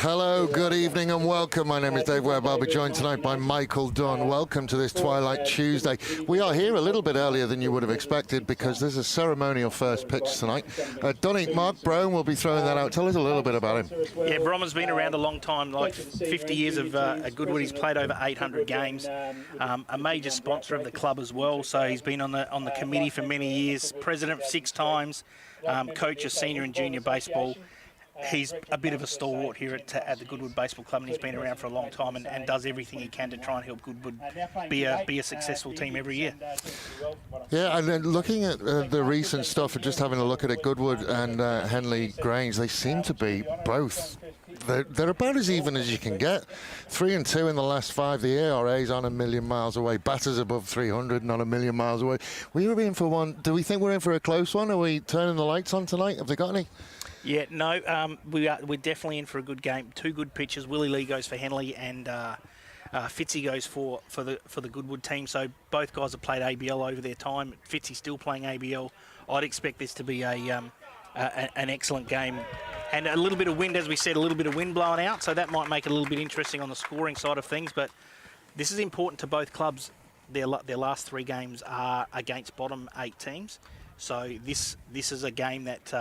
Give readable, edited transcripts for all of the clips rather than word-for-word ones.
Hello, good evening and welcome. My name is Dave Webb. I'll be joined tonight by Michael Dunn. Welcome to this Twilight Tuesday. We are here a little bit earlier than you would have expected because there's a ceremonial first pitch tonight. Donny, Mark Brown will be throwing that out. Tell us a little bit about him. Yeah, Brommer's been around a long time, like 50 years at Goodwood. He's played over 800 games, a major sponsor of the club as well. So he's been on the committee for many years, president 6 times, coach of senior and junior baseball. He's a bit of a stalwart here at the Goodwood Baseball Club, and he's been around for a long time and does everything he can to try and help Goodwood be a successful team every year. Yeah, and then looking at the recent stuff and just having a look at it, Goodwood and Henley Grange, they seem to be both. They're about as even as you can get. 3-2 in the last 5. The ARA's on 1,000,000 miles away. Batters above 300, not 1,000,000 miles away. We were in for one. Do we think we're in for a close one? Are we turning the lights on tonight? Have they got any? Yeah, no, we're definitely in for a good game. 2 good pitchers. Willie Lee goes for Henley, and Fitzy goes for the Goodwood team. So both guys have played ABL over their time. Fitzy's still playing ABL. I'd expect this to be an excellent game. And a little bit of wind, as we said, a little bit of wind blowing out, so that might make it a little bit interesting on the scoring side of things. But this is important to both clubs. Their last 3 games are against bottom 8 teams. So this is a game that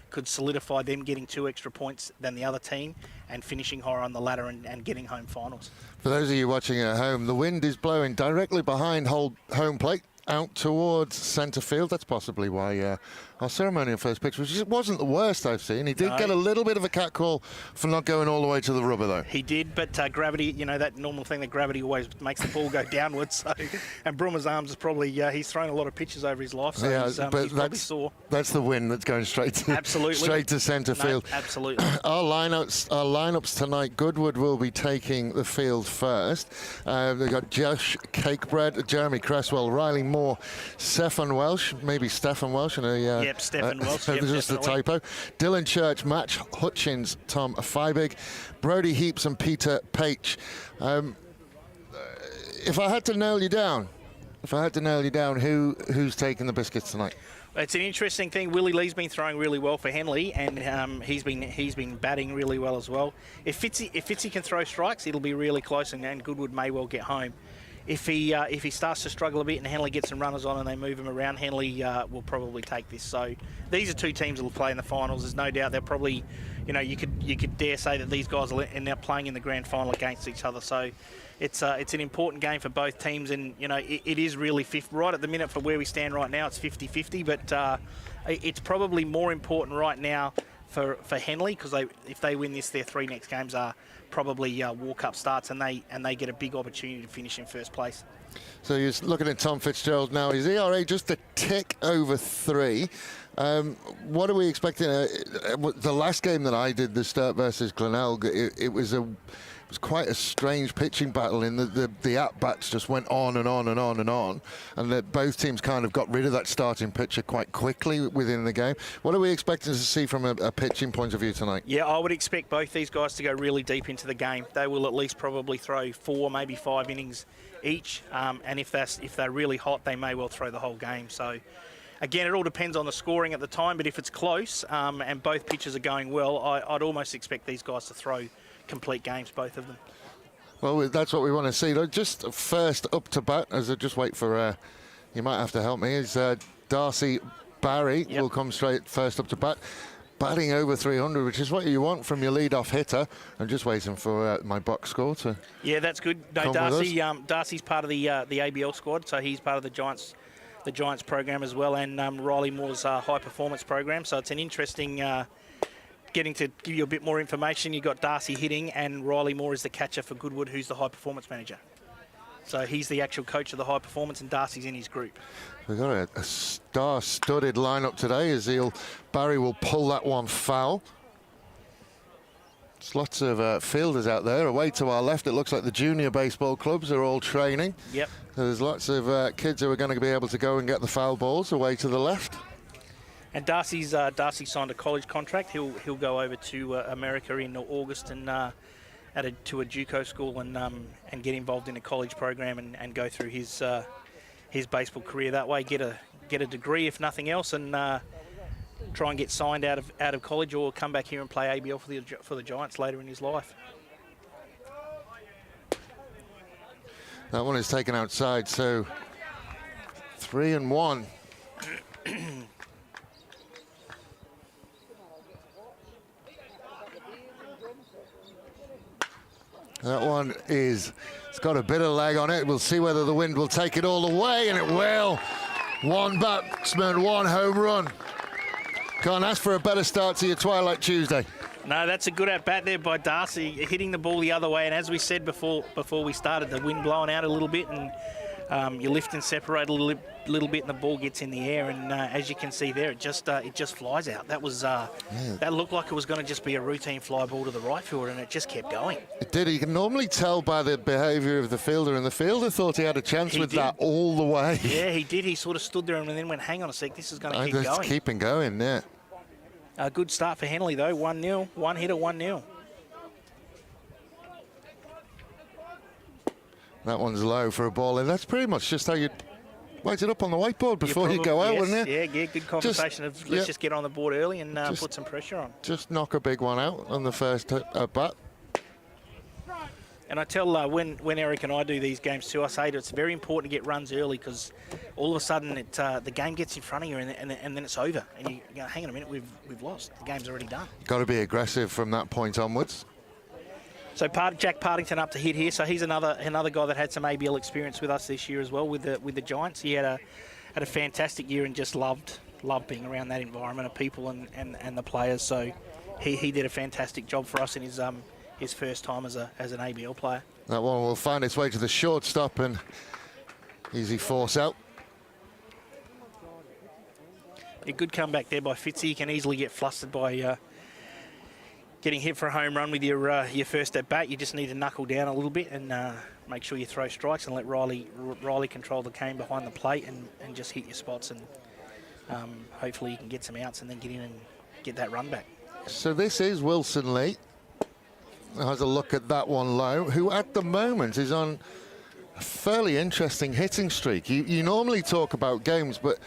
could solidify them getting 2 extra points than the other team and finishing higher on the ladder and getting home finals. For those of you watching at home, the wind is blowing directly behind home plate out towards centre field. That's possibly why our ceremonial first pitch wasn't the worst I've seen. He did get a little bit of a catcall for not going all the way to the rubber, though. He did, but gravity, you know, that normal thing that gravity always makes the ball go downwards. So, and Brummer's arms is probably, he's thrown a lot of pitches over his life, so yeah, he's probably sore. That's the wind that's going straight to centre field. Absolutely. Our lineups tonight, Goodwood will be taking the field first. They've got Josh Cakebread, Jeremy Cresswell, Riley Moore, Stefan Welsh, maybe Stefan Welsh, and Yep, Stefan Welsh. Yep, just a typo. Dylan Church, Match Hutchins, Tom Feibig, Brody Heaps, and Peter Page. If I had to nail you down, who's taking the biscuits tonight? It's an interesting thing. Willie Lee's been throwing really well for Henley, and he's been batting really well as well. If Fitzy can throw strikes, it'll be really close, and Goodwood may well get home. If he starts to struggle a bit and Henley gets some runners on and they move him around, Henley will probably take this. So these are 2 teams that will play in the finals. There's no doubt they're probably, you know, you could dare say that these guys are now playing in the grand final against each other. So it's an important game for both teams, and you know it is really right at the minute for where we stand right now. It's 50-50, but it's probably more important right now for Henley, because if they win this, their 3 next games are probably walk-up starts, and they get a big opportunity to finish in first place. So you're looking at Tom Fitzgerald now. His ERA just a tick over 3. What are we expecting? The last game that I did, the Sturt versus Glenelg, it was quite a strange pitching battle. In the at-bats just went on and on and on and on, and that both teams kind of got rid of that starting pitcher quite quickly within the game. What are we expecting to see from a pitching point of view tonight? Yeah, I would expect both these guys to go really deep into the game. They will at least probably throw 4, maybe 5 innings each, and if they're really hot, they may well throw the whole game. So again, it all depends on the scoring at the time, but if it's close and both pitchers are going well, I'd almost expect these guys to throw complete games, both of them. Well, that's what we want to see. Just first up to bat, as I just wait for, you might have to help me, is Darcy Barry. Yep. Will come straight first up to bat. Batting over 300, which is what you want from your lead-off hitter. I'm just waiting for my box score to. Yeah, that's good. No, Darcy's part of the ABL squad, so he's part of the Giants program as well, and Riley Moore's high performance program. So it's an interesting. Getting to give you a bit more information, you've got Darcy hitting, and Riley Moore is the catcher for Goodwood, who's the high performance manager. So he's the actual coach of the high performance, and Darcy's in his group. We've got a star-studded lineup today, as Barry will pull that one foul. There's lots of fielders out there. Away to our left, it looks like the junior baseball clubs are all training. Yep. So there's lots of kids who are going to be able to go and get the foul balls away to the left. And Darcy signed a college contract. He'll go over to America in August and to a JUCO school and get involved in a college program and go through his baseball career that way. Get a degree if nothing else, and try and get signed out of college or come back here and play ABL for the Giants later in his life. That one is taken outside, so 3-1. That one it's got a bit of leg on it. We'll see whether the wind will take it all the way, and it will. One batsman, one home run. Can't ask for a better start to your Twilight Tuesday. No, that's a good at-bat there by Darcy, hitting the ball the other way. And as we said before we started, the wind blowing out a little bit, and you lift and separate a little bit, and the ball gets in the air. And as you can see there, it just flies out. That was that looked like it was going to just be a routine fly ball to the right fielder, and it just kept going. It did. You can normally tell by the behaviour of the fielder, and the fielder thought he had a chance with that all the way. Yeah, he did. He sort of stood there and then went, hang on a sec, this is going to keep going. It's keeping going, yeah. A good start for Henley, though. 1-0. One hitter, 1-0. That one's low for a ball, and that's pretty much just how you write it up on the whiteboard before you go out, wouldn't it? Yeah, good conversation let's just get on the board early and put some pressure on. Just knock a big one out on the first bat. And I tell when Eric and I do these games too, I say that it's very important to get runs early, because all of a sudden the game gets in front of you and then it's over. And you go, hang on a minute, we've lost. The game's already done. Got to be aggressive from that point onwards. So Jack Partington up to hit here. So he's another guy that had some ABL experience with us this year as well with the Giants. He had a fantastic year and just loved being around that environment of people and the players. So he did a fantastic job for us in his first time as an ABL player. That one will find its way to the shortstop, and easy force out. A good comeback there by Fitzy. You can easily get flustered by getting hit for a home run with your first at bat. You just need to knuckle down a little bit and make sure you throw strikes and let Riley control the game behind the plate and just hit your spots, and hopefully you can get some outs and then get in and get that run back. So this is Wilson Lee. Has a look at that one low, who at the moment is on a fairly interesting hitting streak. You normally talk about games, but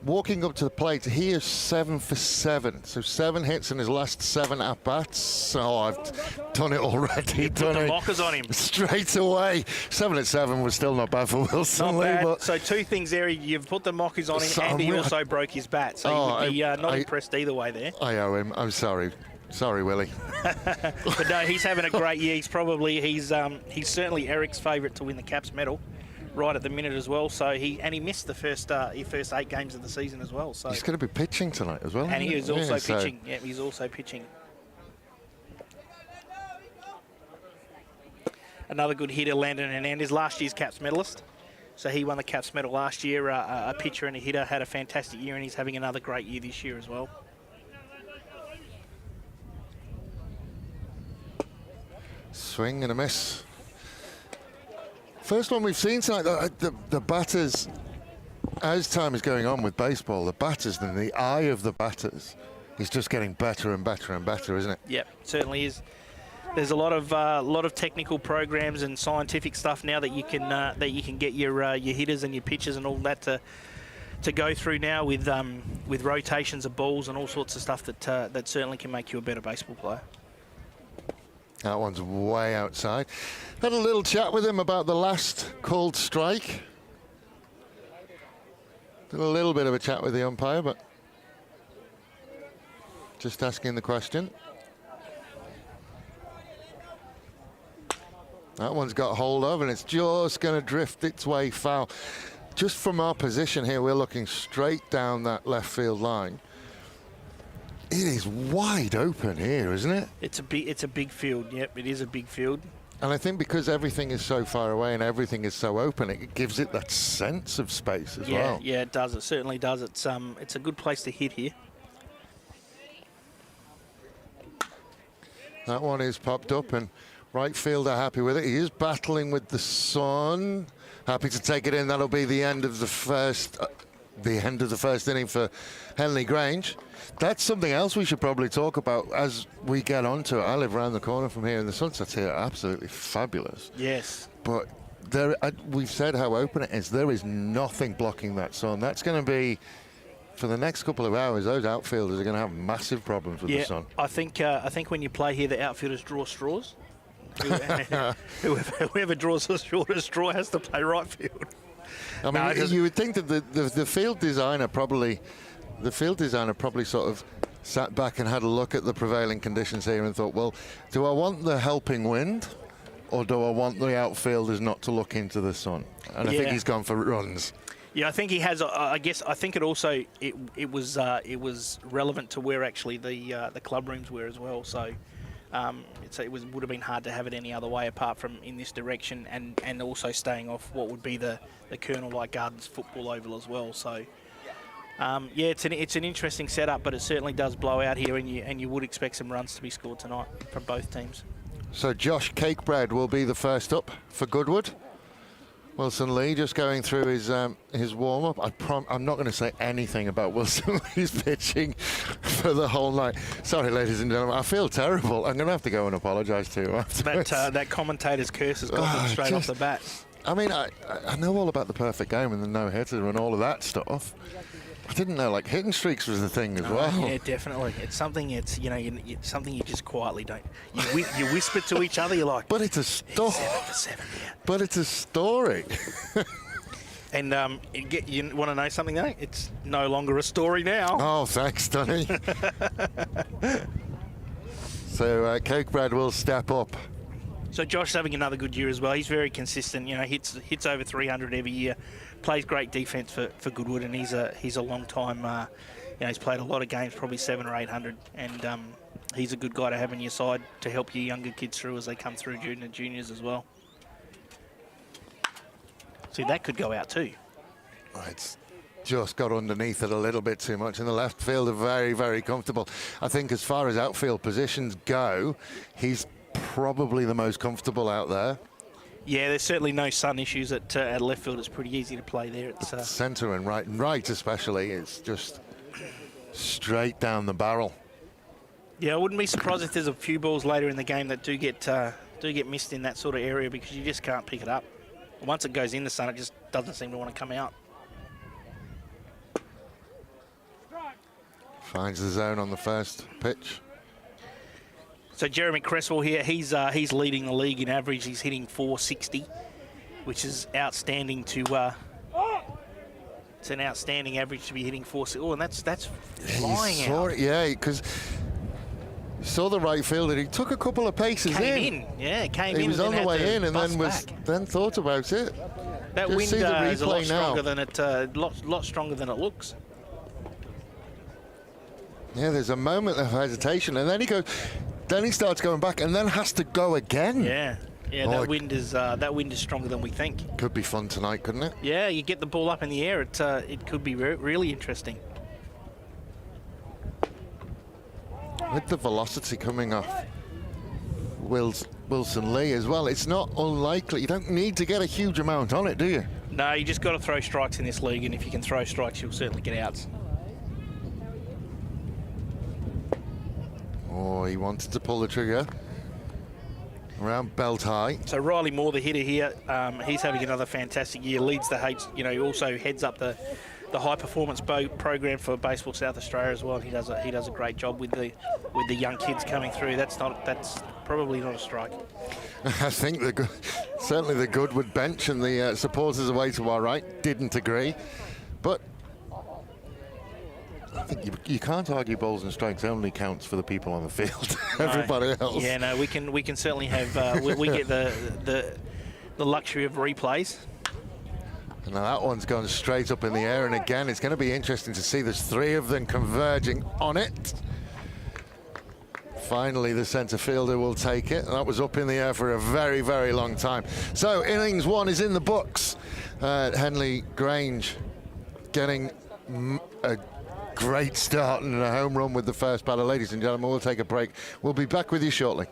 walking up to the plate, he is 7 for 7. So 7 hits in his last 7 at-bats. Oh, I've done it already. Put the mockers on him. Straight away. 7 at 7 was still not bad for Wilson Lee. But so 2 things there. You've put the mockers on him, and he also broke his bat. So he would be not impressed either way there. I owe him. I'm sorry. Sorry, Willie. But no, he's having a great year. He's certainly Eric's favourite to win the Caps medal right at the minute as well. So he missed the first 8 games of the season as well. So he's going to be pitching tonight as well. And he is also pitching. Yeah, he's also pitching. Another good hitter, Landon Hernandez, last year's Caps medalist. So he won the Caps medal last year. A pitcher and a hitter, had a fantastic year, and he's having another great year this year as well. Swing and a miss. First one we've seen tonight. The batters, as time is going on with baseball, the batters and the eye of the batters is just getting better and better and better, isn't it? Yep, certainly is. There's a lot of technical programs and scientific stuff now that you can get your hitters and your pitchers and all that to go through now with rotations of balls and all sorts of stuff that certainly can make you a better baseball player. That one's way outside. Had a little chat with him about the last called strike. Did a little bit of a chat with the umpire, but just asking the question. That one's got hold of, and it's just going to drift its way foul. Just from our position here, we're looking straight down that left field line. It is wide open here, isn't it? It's a big field. Yep, it is a big field. And I think because everything is so far away and everything is so open, it gives it that sense of space as well. Yeah, it does. It certainly does. It's a good place to hit here. That one is popped up, and right fielder happy with it. He is battling with the sun. Happy to take it in. That'll be the end of the first inning for Henley Grange. That's something else we should probably talk about as we get onto it. I live around the corner from here, and the sunsets here are absolutely fabulous. Yes. But we've said how open it is. There is nothing blocking that sun. That's going to be for the next couple of hours, those outfielders are going to have massive problems with the sun. I think when you play here, the outfielders draw straws. Whoever draws the shortest straw has to play right field. I mean, you would think that the field designer probably sort of sat back and had a look at the prevailing conditions here and thought, well, do I want the helping wind, or do I want the outfielders not to look into the sun? And I think he's gone for runs. Yeah, I think he has. I guess I think it also it was relevant to where actually the club rooms were as well. So would have been hard to have it any other way apart from in this direction, and also staying off what would be the Colonel Light Gardens football oval as well. So it's an interesting setup, but it certainly does blow out here, and you would expect some runs to be scored tonight from both teams. So Josh Cakebread will be the first up for Goodwood. Wilson Lee just going through his warm-up. I'm not going to say anything about Wilson Lee's pitching for the whole night. Sorry, ladies and gentlemen, I feel terrible. I'm going to have to go and apologise to him afterwards. That commentator's curse has got him straight off the bat. I mean, I know all about the perfect game and the no-hitter and all of that stuff. I didn't know like hitting streaks was the thing as well. Yeah, definitely. It's something. It's something you just quietly don't. You whisper to each other. You're like, but it's a story. 7 for 7. Yeah. But it's a story. And you want to know something though? It's no longer a story now. Oh, thanks, Donny. So Cakebread will step up. So Josh's having another good year as well. He's very consistent. Hits over 300 every year. Plays great defence for Goodwood, and he's a long time. He's played a lot of games, probably 700 or 800, and he's a good guy to have on your side to help your younger kids through as they come through juniors as well. See, that could go out too. It's just got underneath it a little bit too much, and the left field are very, very comfortable. I think as far as outfield positions go, he's probably the most comfortable out there. Yeah, there's certainly no sun issues at left field. It's pretty easy to play there. It's centre and right especially. It's just straight down the barrel. Yeah, I wouldn't be surprised if there's a few balls later in the game that do get missed in that sort of area because you just can't pick it up. Once it goes in the sun, it just doesn't seem to want to come out. Finds the zone on the first pitch. So Jeremy Cresswell here, he's leading the league in average. He's hitting 460, which is outstanding to. It's an outstanding average to be hitting 460. Oh, and that's flying out. Yeah, because you saw the right fielder. He took a couple of paces in. Yeah, came in. He was on the way in and then thought about it. That wind is a lot stronger than it lot stronger than it looks. Yeah, there's a moment of hesitation, and then he goes. Then he starts going back, and then has to go again. Yeah. That wind is stronger than we think. Could be fun tonight, couldn't it? Yeah, you get the ball up in the air. It could be really interesting. With the velocity coming off Wilson Lee as well, it's not unlikely. You don't need to get a huge amount on it, do you? No, you just got to throw strikes in this league, and if you can throw strikes, you'll certainly get outs. Oh, he wanted to pull the trigger around belt high. So Riley Moore, the hitter here, he's having another fantastic year. Leads the he also heads up the high performance program for Baseball South Australia as well. He does a great job with the young kids coming through. That's probably not a strike. I think certainly the Goodwood bench and the supporters away to our right didn't agree, but I think you can't argue balls and strikes. Only counts for the people on the field. No. Everybody else. Yeah, no, we can certainly have. we get the luxury of replays. And now that one's gone straight up in the air, and again, it's going to be interesting to see. There's three of them converging on it. Finally, the centre fielder will take it. That was up in the air for a very, very long time. So innings one is in the books. Henley Grange getting a great start and a home run with the first batter. Ladies and gentlemen, we'll take a break. We'll be back with you shortly.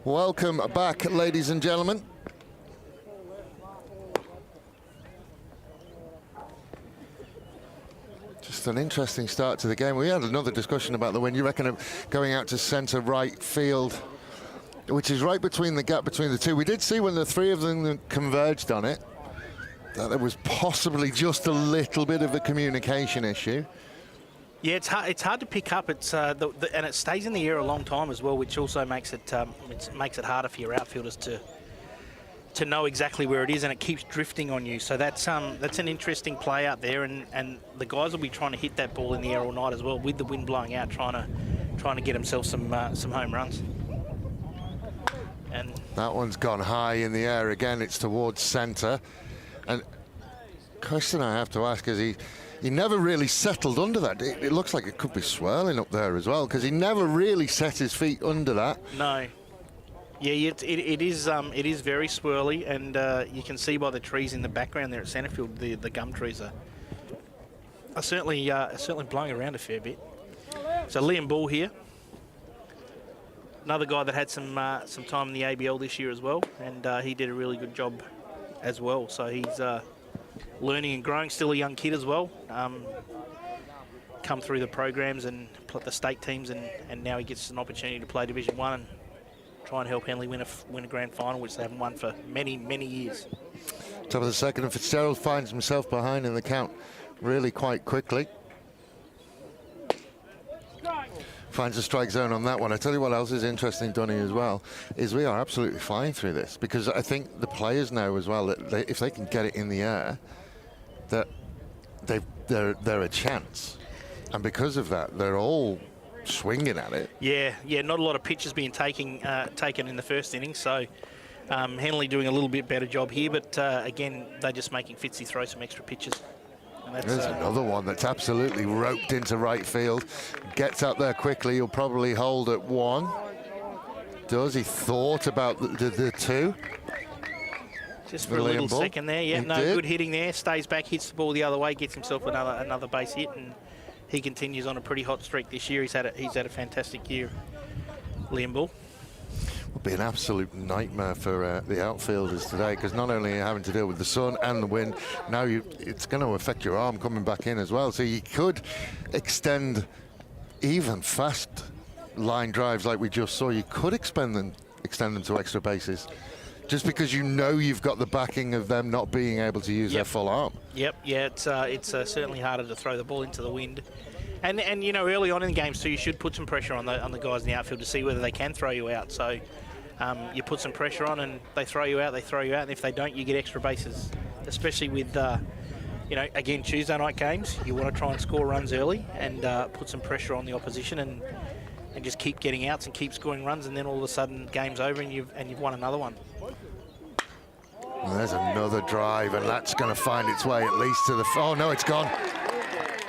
Welcome back, ladies and gentlemen. Just an interesting start to the game. We had another discussion about the wind. You reckon of going out to centre right field, which is right between the gap between the two. We did see when the three of them converged on it that there was possibly just a little bit of a communication issue. Yeah, it's hard to pick up. It's and it stays in the air a long time as well, which also makes it harder for your outfielders to know exactly where it is, and it keeps drifting on you. So that's an interesting play out there, and the guys will be trying to hit that ball in the air all night as well, with the wind blowing out, trying to get themselves some home runs. And that one's gone high in the air again. It's towards centre, and question I have to ask is he never really settled under that. It looks like it could be swirling up there as well, because he never really set his feet under that. No. Yeah, it is very swirly, and you can see by the trees in the background there at centre field, the gum trees are certainly blowing around a fair bit. So Liam Bull here, another guy that had some time in the ABL this year as well, and he did a really good job as well. So he's learning and growing, still a young kid as well. Come through the programs and the state teams, and now he gets an opportunity to play Division 1 and try and help Henley win a grand final, which they haven't won for many, many years. Top of the second, and Fitzgerald finds himself behind in the count really quite quickly. Finds a strike zone on that one. I tell you what else is interesting, Donny, as well, is we are absolutely flying through this, because I think the players know as well that if they can get it in the air, that they're a chance. And because of that, they're all swinging at it. Yeah, not a lot of pitches being taken in the first innings, so Henley doing a little bit better job here, but again, they're just making Fitzy throw some extra pitches. And there's another one that's absolutely roped into right field. Gets up there quickly. He'll probably hold at one. Does he thought about the two? Just for a little second there. Yeah, no, good hitting there. Stays back, hits the ball the other way, gets himself another base hit, and he continues on a pretty hot streak this year. He's had a fantastic year, Liam Bull. Would be an absolute nightmare for the outfielders today, because not only are you having to deal with the sun and the wind, now it's going to affect your arm coming back in as well. So you could extend even fast line drives like we just saw. You could extend them to extra bases, just because you know you've got the backing of them not being able to use their full arm. Yep, yeah, it's certainly harder to throw the ball into the wind. And you know, early on in the games too, you should put some pressure on the guys in the outfield to see whether they can throw you out. So you put some pressure on, and they throw you out, and if they don't, you get extra bases. Especially with, again, Tuesday night games, you want to try and score runs early and put some pressure on the opposition and just keep getting outs and keep scoring runs, and then all of a sudden, game's over and you've won another one. And there's another drive, and that's going to find its way at least to the... Oh, no, it's gone.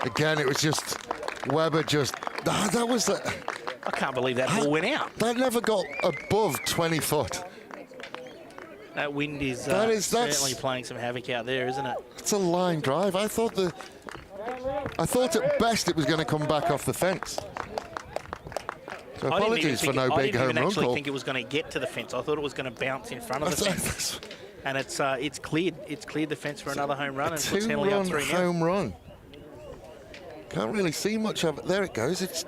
Again, it was just... Webber just... that was the... I can't believe that ball went out. That never got above 20 foot. That wind is certainly playing some havoc out there, isn't it? It's a line drive. I thought at best it was going to come back off the fence. So apologies for no big home run call. I didn't even actually think it was going to get to the fence. I thought it was going to bounce in front of the fence. And it's cleared. It's cleared the fence for another home run, and puts Henley up 3 now. Home run. Can't really see much of it. There it goes. It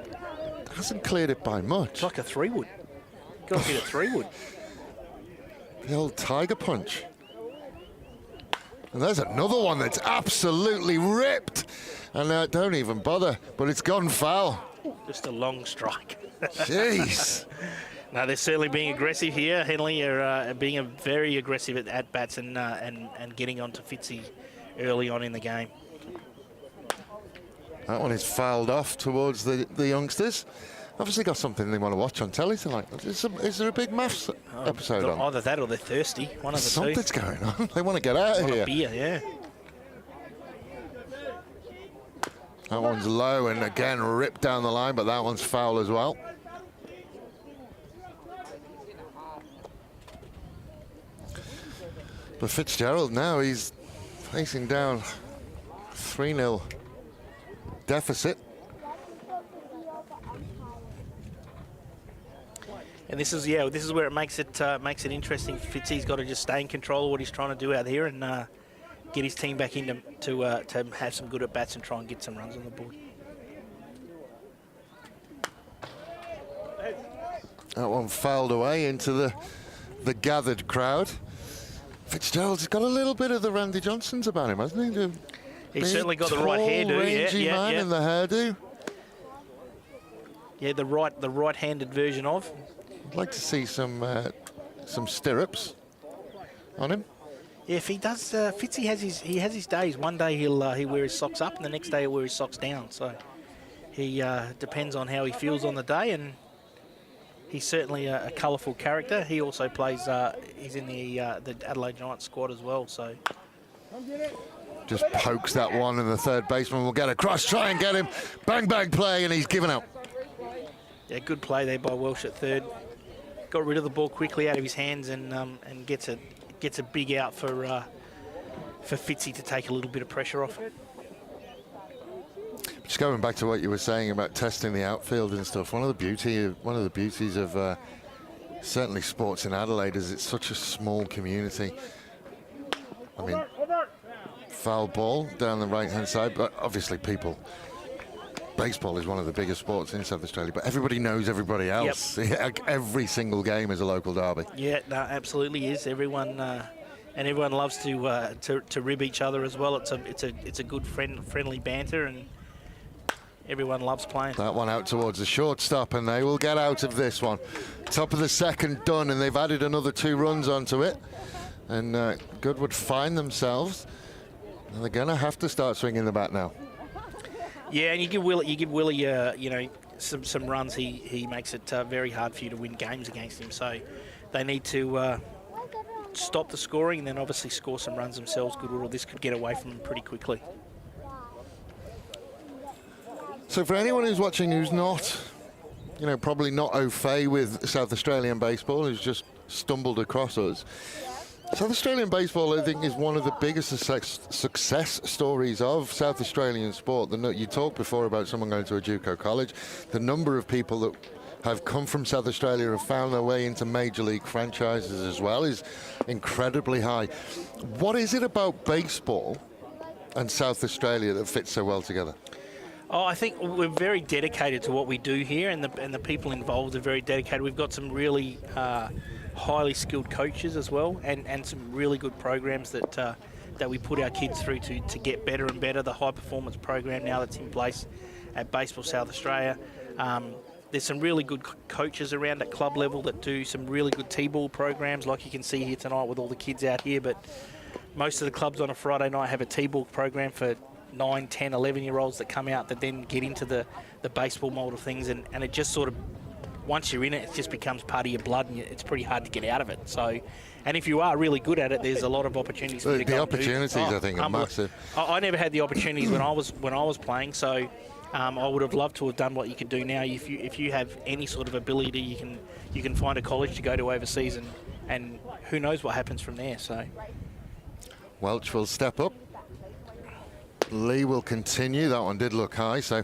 hasn't cleared it by much. It's like a 3-wood. Got to hit a 3-wood. The old tiger punch. And there's another one that's absolutely ripped. And don't even bother, but it's gone foul. Just a long strike. Jeez. No, they're certainly being aggressive here. Henley are being very aggressive at bats and getting onto Fitzy early on in the game. That one is fouled off towards the youngsters. Obviously got something they want to watch on telly tonight. Is there a big maths episode on? Either that or they're thirsty. One of the Something's two. going on. They want to get out of here. A beer, yeah. That one's low and again ripped down the line, but that one's foul as well. But Fitzgerald now, he's facing down 3-0 deficit. And this is where it makes it interesting. Fitzy's got to just stay in control of what he's trying to do out here and get his team back into to have some good at bats and try and get some runs on the board. That one fouled away into the gathered crowd. Fitzgerald's got a little bit of the Randy Johnsons about him, hasn't he? He's certainly got the right hairdo. Rangy man in the hairdo. Yeah, the right-handed version of. I'd like to see some stirrups on him. Yeah, if he does, Fitzy has his days. One day he'll wear his socks up, and the next day he'll wear his socks down. So he depends on how he feels on the day, and he's certainly a colourful character. He also plays. He's in the Adelaide Giants squad as well. So just pokes that one, and the third baseman will get across, try and get him. Bang bang play, and he's given up. Yeah, good play there by Welsh at third. Got rid of the ball quickly out of his hands and gets a big out for Fitzy to take a little bit of pressure off. Just going back to what you were saying about testing the outfield and stuff, one of the beauties of certainly sports in Adelaide is it's such a small community. I mean, foul ball down the right-hand side, but obviously baseball is one of the biggest sports in South Australia, but everybody knows everybody else. Yep. Every single game is a local derby. Yeah, no, absolutely is. Everyone and everyone loves to rib each other as well. It's a good friendly banter, and everyone loves playing. That one out towards the shortstop, and they will get out of this one. Top of the second done, and they've added another 2 runs onto it. And Goodwood find themselves, and they're going to have to start swinging the bat now. Yeah, and you give Willie, some runs. He makes it very hard for you to win games against him. So they need to stop the scoring and then obviously score some runs themselves, Goodwood, or this could get away from them pretty quickly. So for anyone who's watching who's not, probably not au fait with South Australian baseball, who's just stumbled across us, South Australian baseball, I think, is one of the biggest success stories of South Australian sport. You talked before about someone going to a JUCO college. The number of people that have come from South Australia and found their way into major league franchises as well is incredibly high. What is it about baseball and South Australia that fits so well together? Oh, I think we're very dedicated to what we do here, and the people involved are very dedicated. We've got some really highly skilled coaches as well, and some really good programs that we put our kids through to get better and better. The high performance program now that's in place at Baseball South Australia. There's some really good coaches around at club level that do some really good T-ball programs, like you can see here tonight with all the kids out here. But most of the clubs on a Friday night have a T-ball program for 9, 10, 11-year-olds that come out that then get into the baseball mold of things, and it just sort of, once you're in it, it just becomes part of your blood, and it's pretty hard to get out of it. So, and if you are really good at it, there's a lot of opportunities for you to go. The opportunities, I think, are massive. I never had the opportunities when I was playing, so I would have loved to have done what you could do now. If you have any sort of ability, you can find a college to go to overseas, and who knows what happens from there. So Welch will step up. Lee will continue. That one did look high, so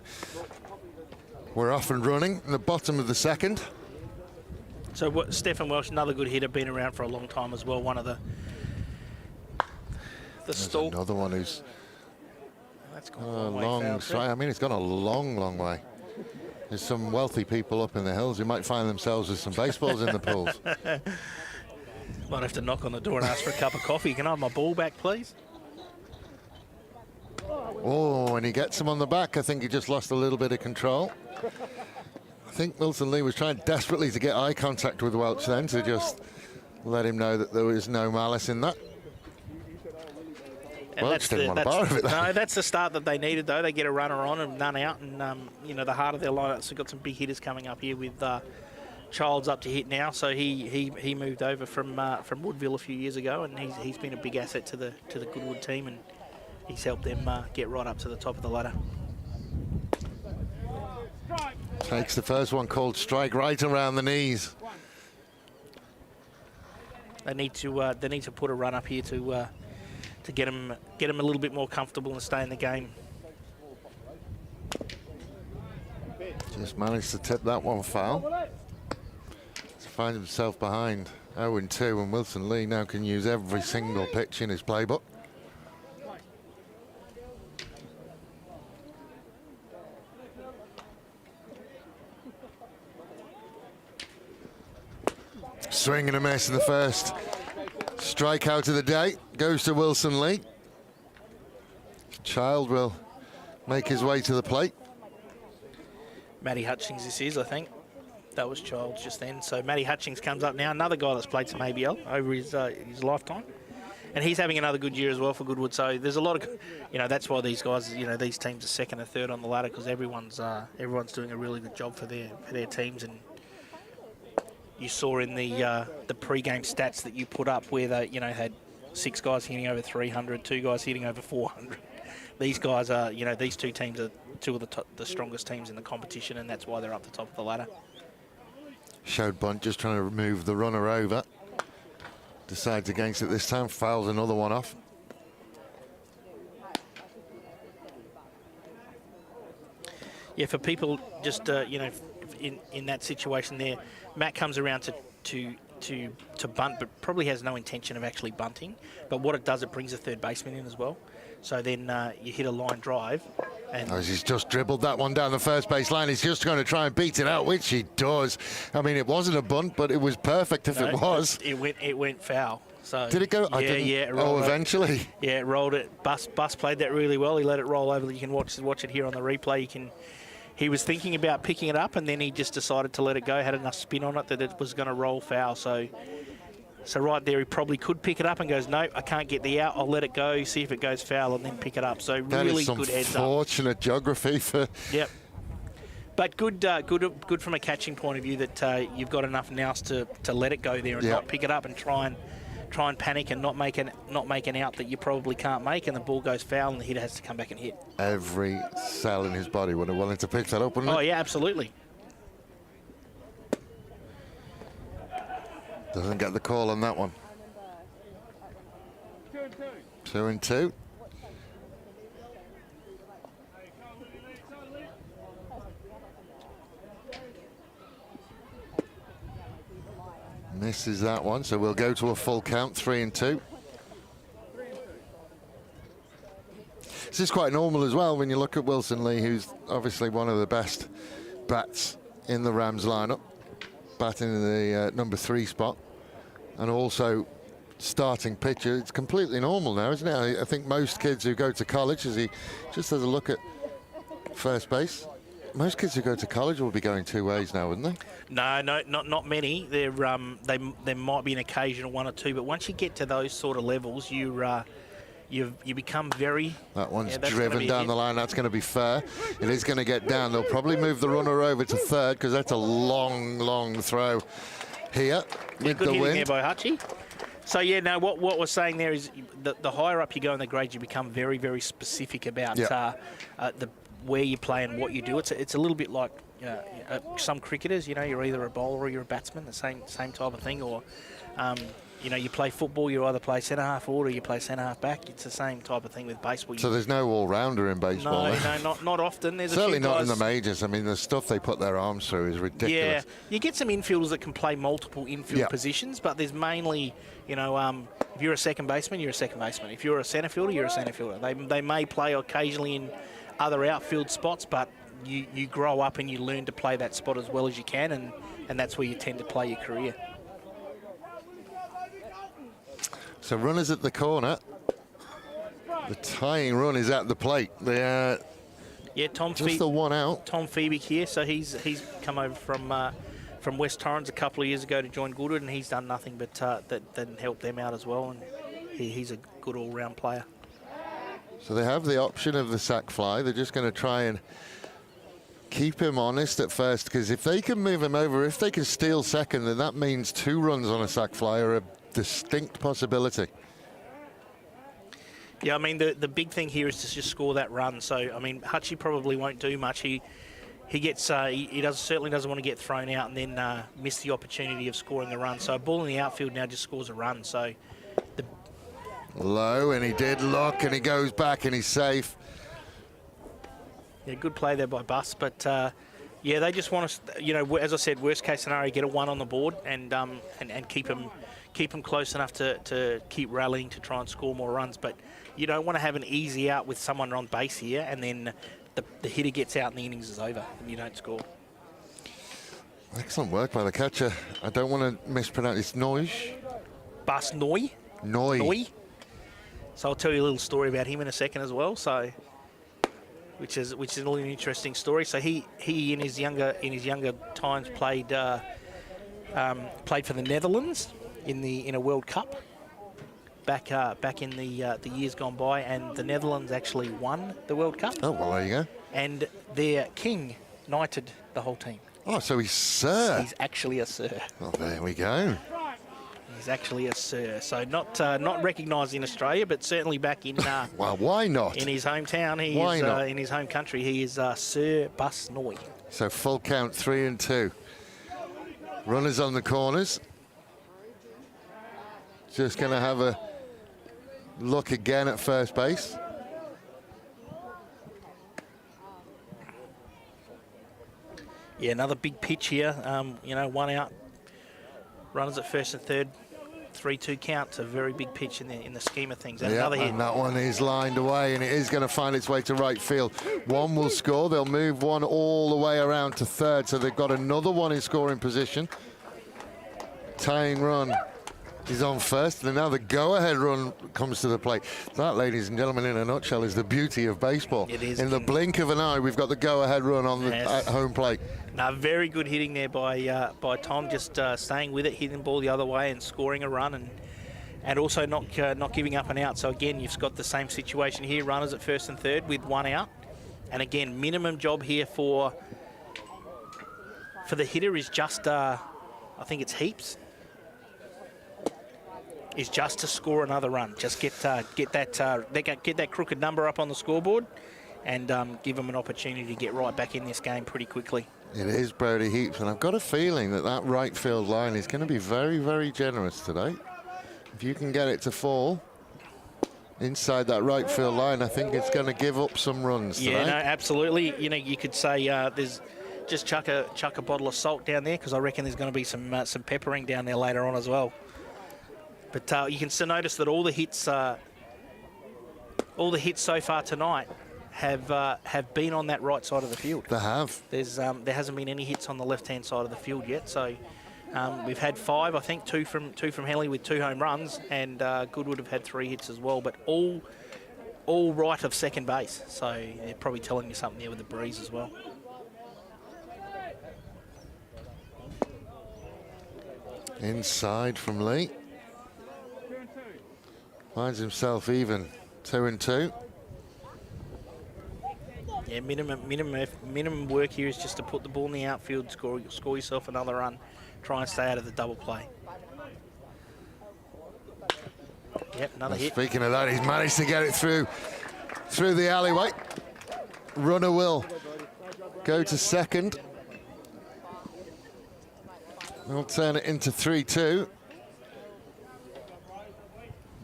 we're off and running in the bottom of the second. So Stephen Welsh, another good hitter, been around for a long time as well. One of the stall. Another one who's that's gone a long strike. I mean, it's gone a long, long way. There's some wealthy people up in the hills who might find themselves with some baseballs in the pools. Might have to knock on the door and ask for a cup of coffee. Can I have my ball back, please? Oh, and he gets him on the back. I think he just lost a little bit of control. I think Milton Lee was trying desperately to get eye contact with Welch then to just let him know that there was no malice in that. And Welch didn't want a bar of it. No, that's the start that they needed, though. They get a runner on and none out, and the heart of their lineup. So got some big hitters coming up here with Childs up to hit now. So he moved over from Woodville a few years ago, and he's been a big asset to the Goodwood team, and he's helped them get right up to the top of the ladder. Takes the first one, called strike, right around the knees. They need to put a run up here to get them a little bit more comfortable and stay in the game. Just managed to tip that one foul. finds himself behind 0-2, and Wilson Lee now can use every single pitch in his playbook. Swing and a miss in the first. Strikeout of the day goes to Wilson Lee. Child will make his way to the plate. Matty Hutchings this is, I think. That was Childs just then. So Matty Hutchings comes up now, another guy that's played some ABL over his lifetime. And he's having another good year as well for Goodwood. So there's a lot of, that's why these guys, these teams are second and third on the ladder, because everyone's doing a really good job for their teams. And you saw in the pre-game stats that you put up where they, had 6 guys hitting over 300, 2 guys hitting over 400. These guys are, these two teams are two of the strongest teams in the competition, and that's why they're up the top of the ladder. Showed bunt, just trying to move the runner over. Decides against it this time, fouls another one off. Yeah, for people just, in that situation there, Matt comes around to bunt, but probably has no intention of actually bunting. But what it does, it brings a third baseman in as well. So then you hit a line drive. And he's just dribbled that one down the first base line. He's just going to try and beat it out, which he does. I mean, it wasn't a bunt, but it was perfect if it was. It went foul. So did it go? Yeah, it rolled. Eventually. Yeah, it rolled it. Bus played that really well. He let it roll over. You can watch it here on the replay. He was thinking about picking it up, and then he just decided to let it go. Had enough spin on it that it was going to roll foul. So right there, he probably could pick it up and goes, no, I can't get the out. I'll let it go, see if it goes foul, and then pick it up. So that really is some good heads up. Fortunate geography for. Yep. But good from a catching point of view that you've got enough nous to let it go there and not pick it up and try and panic and not make an out that you probably can't make, and the ball goes foul and the hitter has to come back and hit. Every cell in his body would have wanted to pick that up, wouldn't it? Oh yeah, absolutely. Doesn't get the call on that one. 2-2. Misses that one, so we'll go to a full count, 3-2. This is quite normal as well when you look at Wilson Lee, who's obviously one of the best bats in the Rams lineup, batting in the number 3 spot, and also starting pitcher. It's completely normal now, isn't it? I think most kids who go to college, as he just has a look at first base, most kids who go to college will be going 2 ways now, wouldn't they? No, not many. There might be an occasional 1 or 2, but once you get to those sort of levels, you become very. That one's driven down the line. That's going to be fair. It is going to get down. They'll probably move the runner over to third because that's a long throw here with good the hitting wind. there by Hutchie. So yeah, no. What we're saying there is the higher up you go in the grade, you become very specific about where you play and what you do. It's a little bit like some cricketers. You're either a bowler or you're a batsman. The same type of thing. Or you play football, you either play centre-half forward or you play centre-half back. It's the same type of thing with baseball. So there's no all-rounder in baseball? No, not often. There's certainly a few not guys, in the majors. I mean, the stuff they put their arms through is ridiculous. Yeah, you get some infielders that can play multiple infield positions, but there's mainly, if you're a second baseman, you're a second baseman. If you're a centre fielder, you're a centre fielder. They may play occasionally in other outfield spots, but you grow up and you learn to play that spot as well as you can, and that's where you tend to play your career. So runners at the corner. The tying run is at the plate. Tom just the one out. Tom Phoebe here, so he's come over from West Torrens a couple of years ago to join Goodwood, and he's done nothing but that help them out as well, and he's a good all-round player. So they have the option of the sack fly. They're just going to try and keep him honest at first, because if they can move him over, if they can steal second, then that means 2 runs on a sack fly are a distinct possibility. Yeah, I mean, the big thing here is to just score that run. So, I mean, Hutchie probably won't do much. He gets certainly doesn't want to get thrown out and then miss the opportunity of scoring a run. So a ball in the outfield now just scores a run. So low, and he did look, and he goes back and he's safe. Yeah, good play there by Bus, but Yeah, they just want to, you know, as I said, worst case scenario, get a 1 on the board and keep them close enough to keep rallying to try and score more runs. But you don't want to have an easy out with someone on base here, and then the hitter gets out and the innings is over and you don't score. Excellent work by the catcher. I don't want to mispronounce. It's Noy. Bas Noy. Noy. So I'll tell you a little story about him in a second as well. So, which is a little interesting story. So he in his younger times played for the Netherlands in a World Cup back in the years gone by, and the Netherlands actually won the World Cup. Oh, well, there you go. And their king knighted the whole team. Oh, so he's Sir. He's actually a Sir. Oh, there we go. He's actually a Sir. So not recognised in Australia, but certainly back in well, why not? In his hometown, in his home country, he is Sir Bas Noy. So full count, 3-2. Runners on the corners. Just going to have a look again at first base. Yeah, another big pitch here. You know, 1 out. Runners at first and third. 3-2 count. It's a very big pitch in the scheme of things. And another hit. And that one is lined away, and it is going to find its way to right field. One will score. They'll move one all the way around to third, so they've got another one in scoring position. Tying run is on first, and now the go-ahead run comes to the plate. That, ladies and gentlemen, in a nutshell, is the beauty of baseball. It is. In the blink of an eye, we've got the go-ahead run on the at home plate. Now, very good hitting there by Tom, just staying with it, hitting the ball the other way and scoring a run, and also not giving up an out. So again, you've got the same situation here, runners at first and third with 1 out. And again, minimum job here for the hitter is just, I think it's heaps, is just to score another run. Just get that crooked number up on the scoreboard and give them an opportunity to get right back in this game pretty quickly. It is Brody Heaps, and I've got a feeling that right field line is going to be very, very generous today. If you can get it to fall inside that right field line, I think it's going to give up some runs today. Yeah, no, absolutely. You know, you could say there's just chuck a bottle of salt down there, because I reckon there's going to be some peppering down there later on as well. But you can still notice that all the hits so far tonight have been on that right side of the field. They have. There hasn't been any hits on the left-hand side of the field yet. So we've had 5, I think, two from Henley with 2 home runs, and Goodwood have had 3 hits as well, but all right of second base. So they're probably telling you something there with the breeze as well. Inside from Lee. Finds himself even, 2-2. Yeah, minimum work here is just to put the ball in the outfield, score yourself another run, try and stay out of the double play. Yep, another hit. Speaking of that, he's managed to get it through the alleyway. Runner will go to second. We'll turn it into 3-2.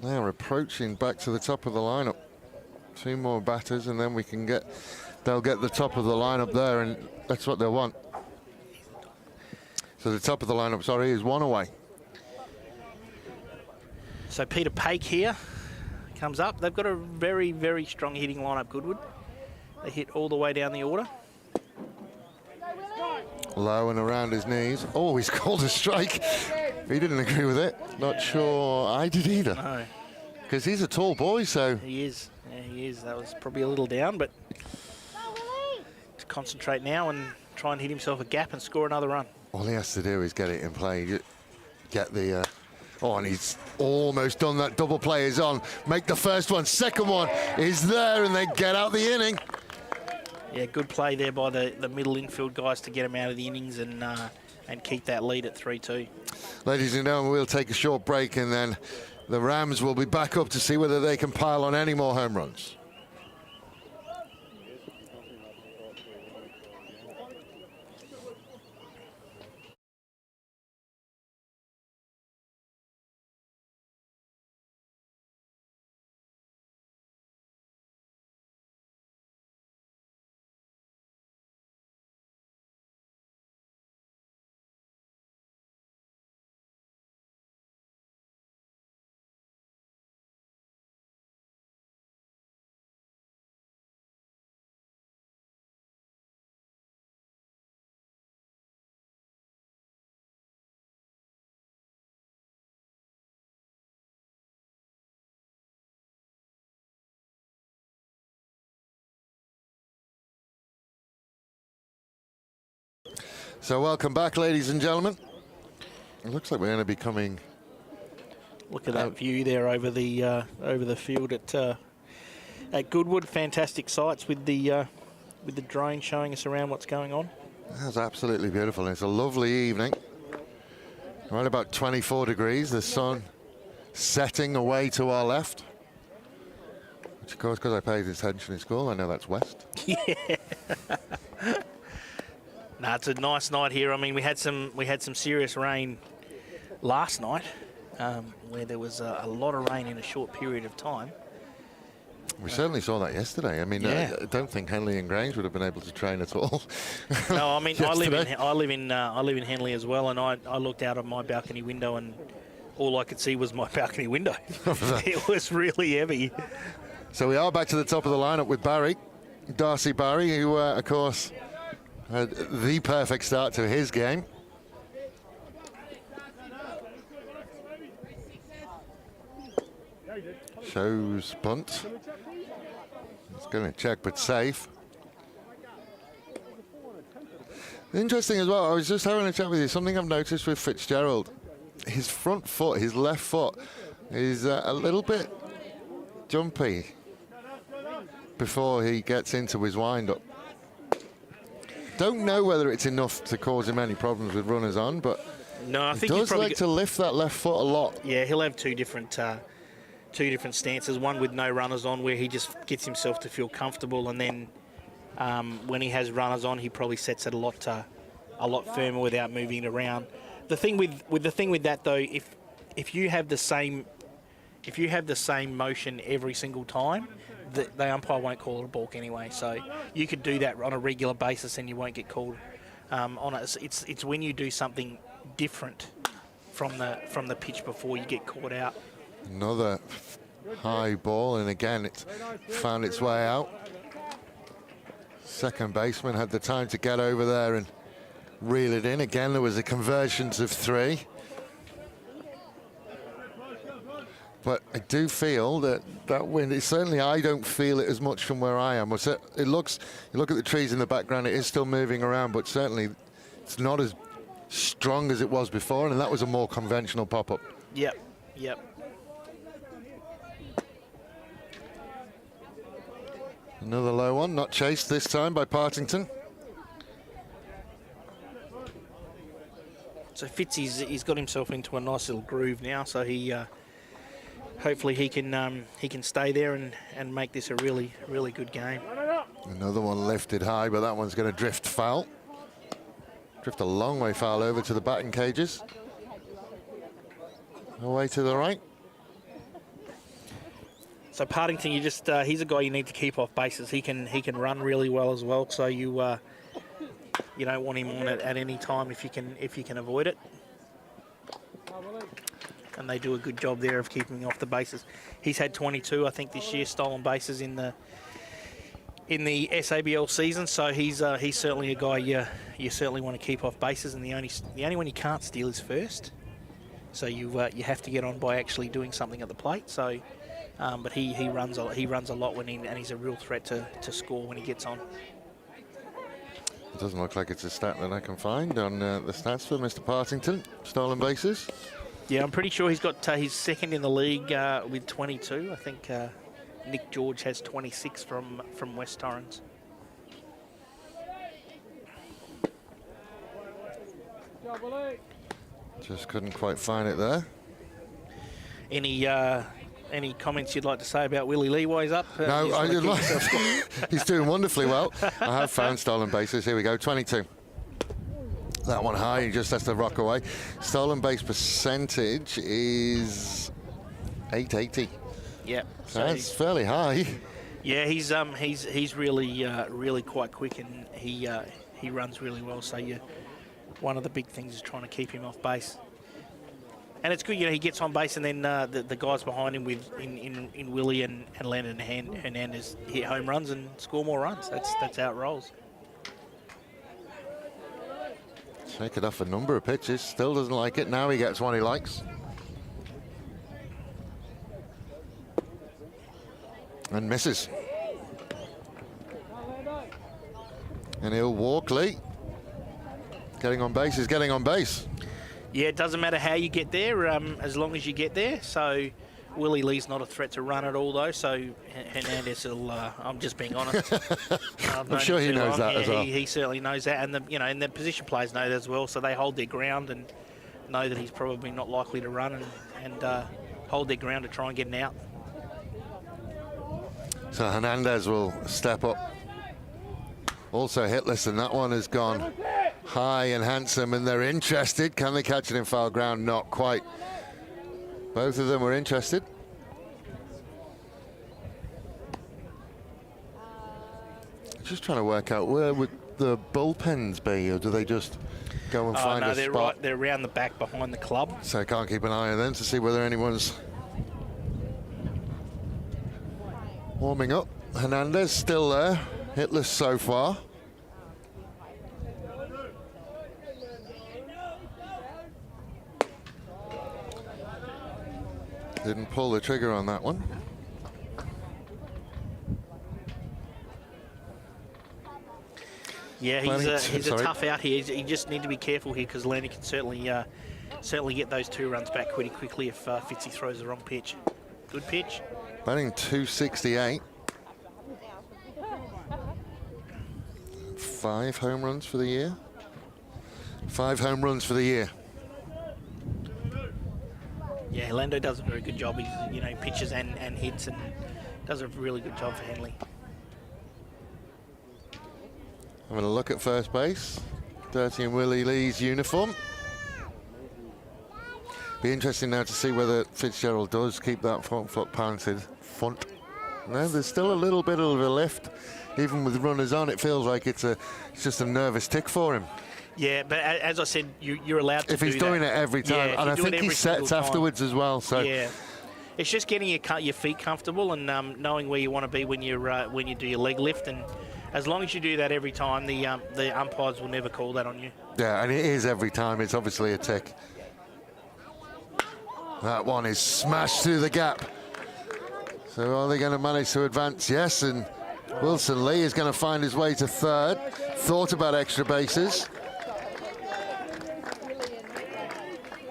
Now approaching back to the top of the lineup. 2 more batters, and then they'll get the top of the lineup there, and that's what they'll want. So the top of the lineup, sorry, is 1 away. So Peter Paik here comes up. They've got a very, very strong hitting lineup, Goodwood. They hit all the way down the order. Low and around his knees. Oh, he's called a strike. He didn't agree with it. Not sure I did either. No. Because he's a tall boy, so... He is. Yeah, he is. That was probably a little down, but to concentrate now and try and hit himself a gap and score another run. All he has to do is get it in play. Get the... Oh, and he's almost done that. Double play is on. Make the first one. Second one is there, and they get out the inning. Yeah, good play there by the middle infield guys to get him out of the innings and keep that lead at 3-2. Ladies and gentlemen, we'll take a short break, and then the Rams will be back up to see whether they can pile on any more home runs. So welcome back, ladies and gentlemen. It looks like we're going to be coming. Look at that view there over the field at Goodwood. Fantastic sights with the drone showing us around what's going on. That's absolutely beautiful. It's a lovely evening. Right about 24 degrees. The sun setting away to our left. Which, of course, because I paid attention in school, I know that's west. Yeah. No, it's a nice night here. I mean, we had some serious rain last night, where there was a lot of rain in a short period of time. We certainly saw that yesterday. I mean, yeah. I don't think Henley and Grange would have been able to train at all. No, I mean, I live in Henley as well, and I looked out of my balcony window, and all I could see was my balcony window. It was really heavy. So we are back to the top of the lineup with Barry, Darcy Barry, who, of course, had the perfect start to his game. Shows punt. It's going to check, but safe. Interesting as well, I was just having a chat with you, something I've noticed with Fitzgerald. His front foot, his left foot, is a little bit jumpy before he gets into his wind-up. Don't know whether it's enough to cause him any problems with runners on, but no, I he think does like to lift that left foot a lot. Yeah, he'll have two different stances. One with no runners on, where he just gets himself to feel comfortable, and then when he has runners on, he probably sets it a lot firmer without moving it around. The thing with that though, if you have the same motion every single time, the umpire won't call it a balk anyway. So you could do that on a regular basis and you won't get called on it. It's when you do something different from the pitch before you get caught out. Another high ball, and again it's found its way out. Second baseman had the time to get over there and reel it in. Again, there was a convergence of three. But I do feel that wind, certainly I don't feel it as much from where I am. It looks, you look at the trees in the background, it is still moving around, but certainly it's not as strong as it was before, and that was a more conventional pop-up. Yep. Another low one, not chased this time by Partington. So Fitz, he's got himself into a nice little groove now, so he hopefully he can stay there and make this a really, really good game. Another one lifted high, but that one's going to drift foul. Drift a long way foul over to the batting cages. Away to the right. So Partington, he's a guy you need to keep off bases. He can run really well as well. So you don't want him on it at any time if you can avoid it. And they do a good job there of keeping him off the bases. He's had 22, I think, this year, stolen bases in the SABL season. So he's certainly a guy you certainly want to keep off bases. And the only one you can't steal is first. So you have to get on by actually doing something at the plate. So, but he runs a lot and he's a real threat to score when he gets on. It doesn't look like it's a stat that I can find on the stats for Mr. Partington. Stolen bases. Yeah, I'm pretty sure he's got he's second in the league with 22. I think Nick George has 26 from West Torrens. Just couldn't quite find it there. Any comments you'd like to say about Willie Lee while he's up? No, I didn't like. He's doing wonderfully well. I have found stolen bases. Here we go, 22. That one high, he just has to rock away. Stolen base percentage is 880. Yeah, so that's fairly high. Yeah, he's really quite quick, and he runs really well. So one of the big things is trying to keep him off base. And it's good, he gets on base, and then the guys behind him in Willie and Landon Hernandez hit home runs and score more runs. That's how it rolls. Take it off a number of pitches, still doesn't like it. Now he gets one he likes. And misses. And he'll walk Lee. Getting on base is getting on base. Yeah, it doesn't matter how you get there, as long as you get there. So Willie Lee's not a threat to run at all, though. So Hernandez will. I'm just being honest. I'm sure he knows that as well. He certainly knows that, and and the position players know that as well. So they hold their ground and know that he's probably not likely to run, and hold their ground to try and get an out. So Hernandez will step up. Also hitless, and that one has gone high and handsome, and they're interested. Can they catch it in foul ground? Not quite. Both of them were interested. Just trying to work out where would the bullpens be, or do they just go and find a they're spot? Right, they're around the back behind the club. So I can't keep an eye on them to see whether anyone's warming up. Hernandez still there, hitless so far. Didn't pull the trigger on that one. Yeah, he's a tough out here. You just need to be careful here because Landy can certainly get those 2 runs back pretty quickly if Fitzy throws the wrong pitch. Good pitch. Batting 268. 5 home runs for the year. 5 home runs for the year. Yeah, Lando does a very good job. He pitches and hits and does a really good job for Henley. Having a look at first base. Dirty and Willie Lee's uniform. Be interesting now to see whether Fitzgerald does keep that front foot planted. No, there's still a little bit of a lift. Even with runners on, it feels like it's just a nervous tick for him. Yeah, but as I said, you're allowed to if he's doing it every time, yeah, and I think he sets afterwards as well. So yeah, it's just getting your feet comfortable and knowing where you want to be when you do your leg lift, and as long as you do that every time, the umpires will never call that on you. Yeah, and it is every time. It's obviously a tick. That one is smashed through the gap. So are they going to manage to advance? Yes, and Wilson Lee is going to find his way to third. Thought about extra bases.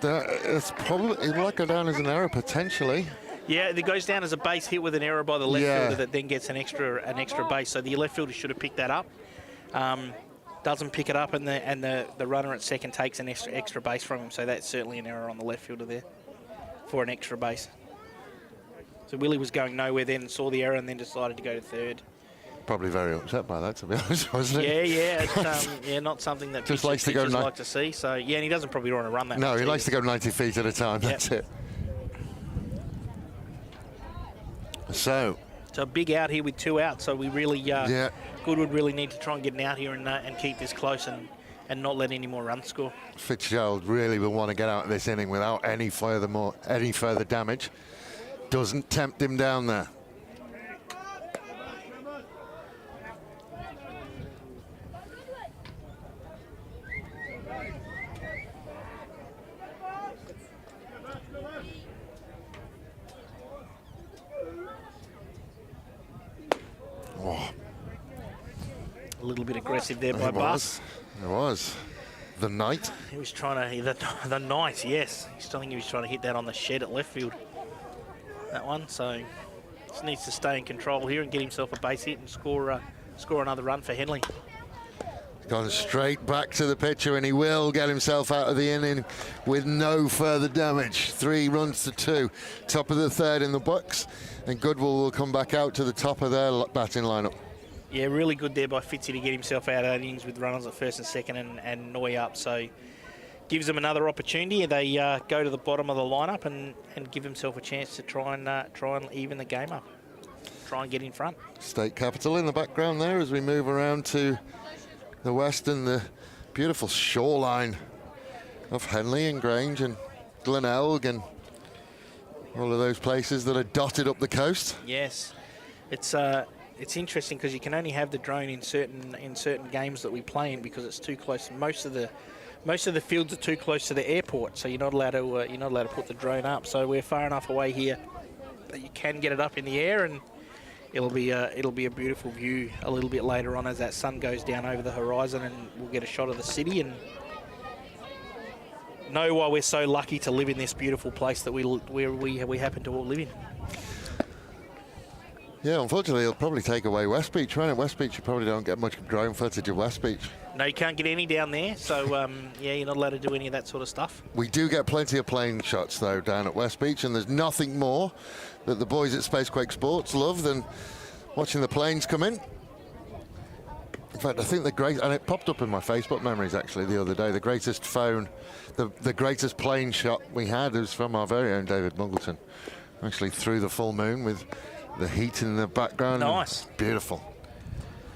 It's probably, it might go down as an error potentially. Yeah, it goes down as a base hit with an error by the left fielder that then gets an extra base. So the left fielder should have picked that up. Doesn't pick it up, and the runner at second takes an extra base from him. So that's certainly an error on the left fielder there for an extra base. So Willie was going nowhere then, saw the error, and then decided to go to third. Probably very upset by that, to be honest, wasn't he? Yeah, it's, not something that just likes to go like to see. So yeah, and he doesn't probably want to run that. No, he likes to go 90 feet at a time. Yep. That's it. So a big out here with 2 outs. So we really, Goodwood really need to try and get an out here and keep this close and not let any more runs score. Fitzgerald really will want to get out of this inning without any further damage. Doesn't tempt him down there. Oh. A little bit aggressive there by Bus. It was. The Knight. He was trying to, the Knight, yes. I think he was trying to hit that on the shed at left field. That one, so just needs to stay in control here and get himself a base hit and score another run for Henley. Gone straight back to the pitcher, and he will get himself out of the inning with no further damage. 3 runs to 2. Top of the third in the books, and Goodwood will come back out to the top of their batting lineup. Yeah, really good there by Fitzy to get himself out of innings with runners at first and second and Noy up. So gives them another opportunity. They go to the bottom of the lineup and give himself a chance to try and even the game up. Try and get in front. State Capitol in the background there as we move around to the west and the beautiful shoreline of Henley and Grange and Glenelg and all of those places that are dotted up the coast. Yes, it's interesting because you can only have the drone in certain games that we play in because it's too close. Most of the fields are too close to the airport, so you're not allowed to put the drone up. So we're far enough away here that you can get it up in the air, and it'll be a beautiful view a little bit later on as that sun goes down over the horizon, and we'll get a shot of the city and know why we're so lucky to live in this beautiful place that we happen to all live in. Yeah, unfortunately, he'll probably take away West Beach, right? At West Beach, you probably don't get much drone footage of West Beach. No, you can't get any down there, so yeah, you're not allowed to do any of that sort of stuff. We do get plenty of plane shots, though, down at West Beach, and there's nothing more that the boys at Spacequake Sports love than watching the planes come in. In fact, I think and it popped up in my Facebook memories, actually, the other day, the greatest the greatest plane shot we had was from our very own David Muggleton, actually through the full moon with the heat in the background. Nice. Beautiful.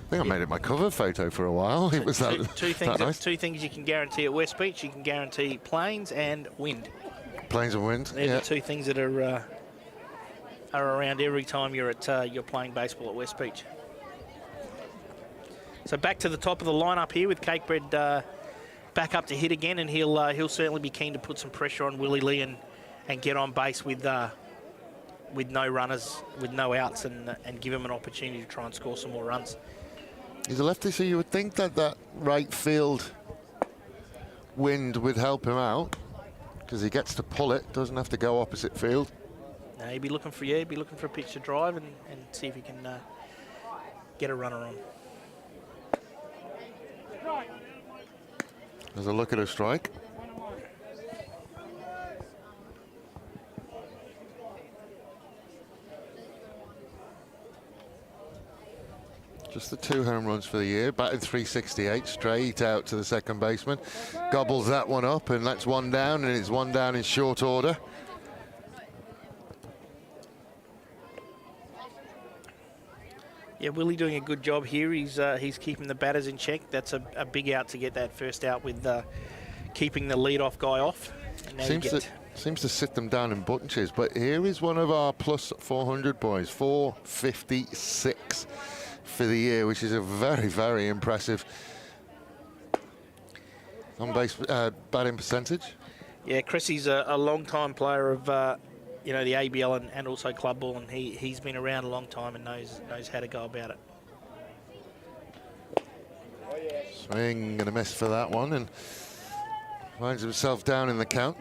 I think I made it my cover photo for a while. It was two things. nice. Two things you can guarantee at West Beach. You can guarantee planes and wind. Planes and wind. They're the two things that are around every time you're playing baseball at West Beach. So back to the top of the lineup here with Cakebread back up to hit again, and he'll certainly be keen to put some pressure on Willie Lee and get on base with no runners, with no outs, and give him an opportunity to try and score some more runs. He's a lefty, so you would think that right field wind would help him out because he gets to pull it, doesn't have to go opposite field. No, he'd be looking for a pitch to drive and see if he can get a runner on. There's a look at a strike. Just the 2 home runs for the year, batted .368 straight out to the second baseman. Gobbles that one up, and that's one down, and it's one down in short order. Yeah, Willie doing a good job here. He's keeping the batters in check. That's a big out to get that first out with keeping the leadoff guy off. And seems to sit them down in bunches, but here is one of our plus 400 boys, 456 for the year, which is a very, very impressive on-base batting percentage. Yeah, Cressy's a long-time player of the ABL and also club ball, and he's been around a long time and knows how to go about it. Swing and a miss for that one, and finds himself down in the count.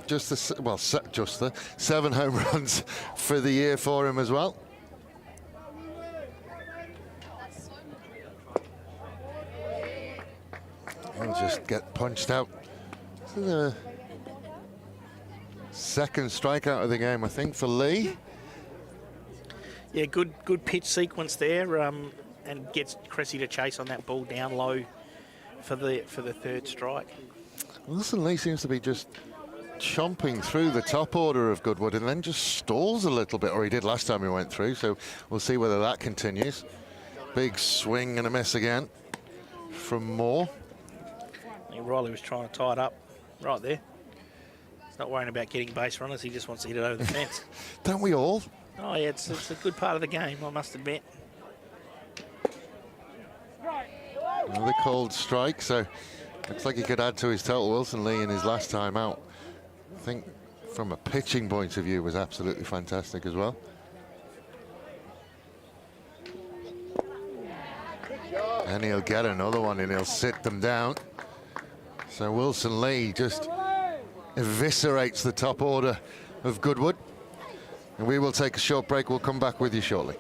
Just the 7 home runs for the year for him as well. He'll just get punched out. The second strikeout of the game, I think, for Lee. Yeah, good pitch sequence there, and gets Cressy to chase on that ball down low for the third strike. Wilson Lee seems to be just chomping through the top order of Goodwood and then just stalls a little bit, or he did last time he went through, so we'll see whether that continues. Big swing and a miss again from Moore. I think Riley was trying to tie it up right there. He's not worrying about getting base runners, he just wants to hit it over the fence. Don't we all? Oh yeah, it's a good part of the game, I must admit. Another cold strike, so looks like he could add to his total. Wilson Lee in his last time out, I think from a pitching point of view, was absolutely fantastic as well. And he'll get another one and he'll sit them down. So Wilson Lee just eviscerates the top order of Goodwood. And we will take a short break. We'll come back with you shortly.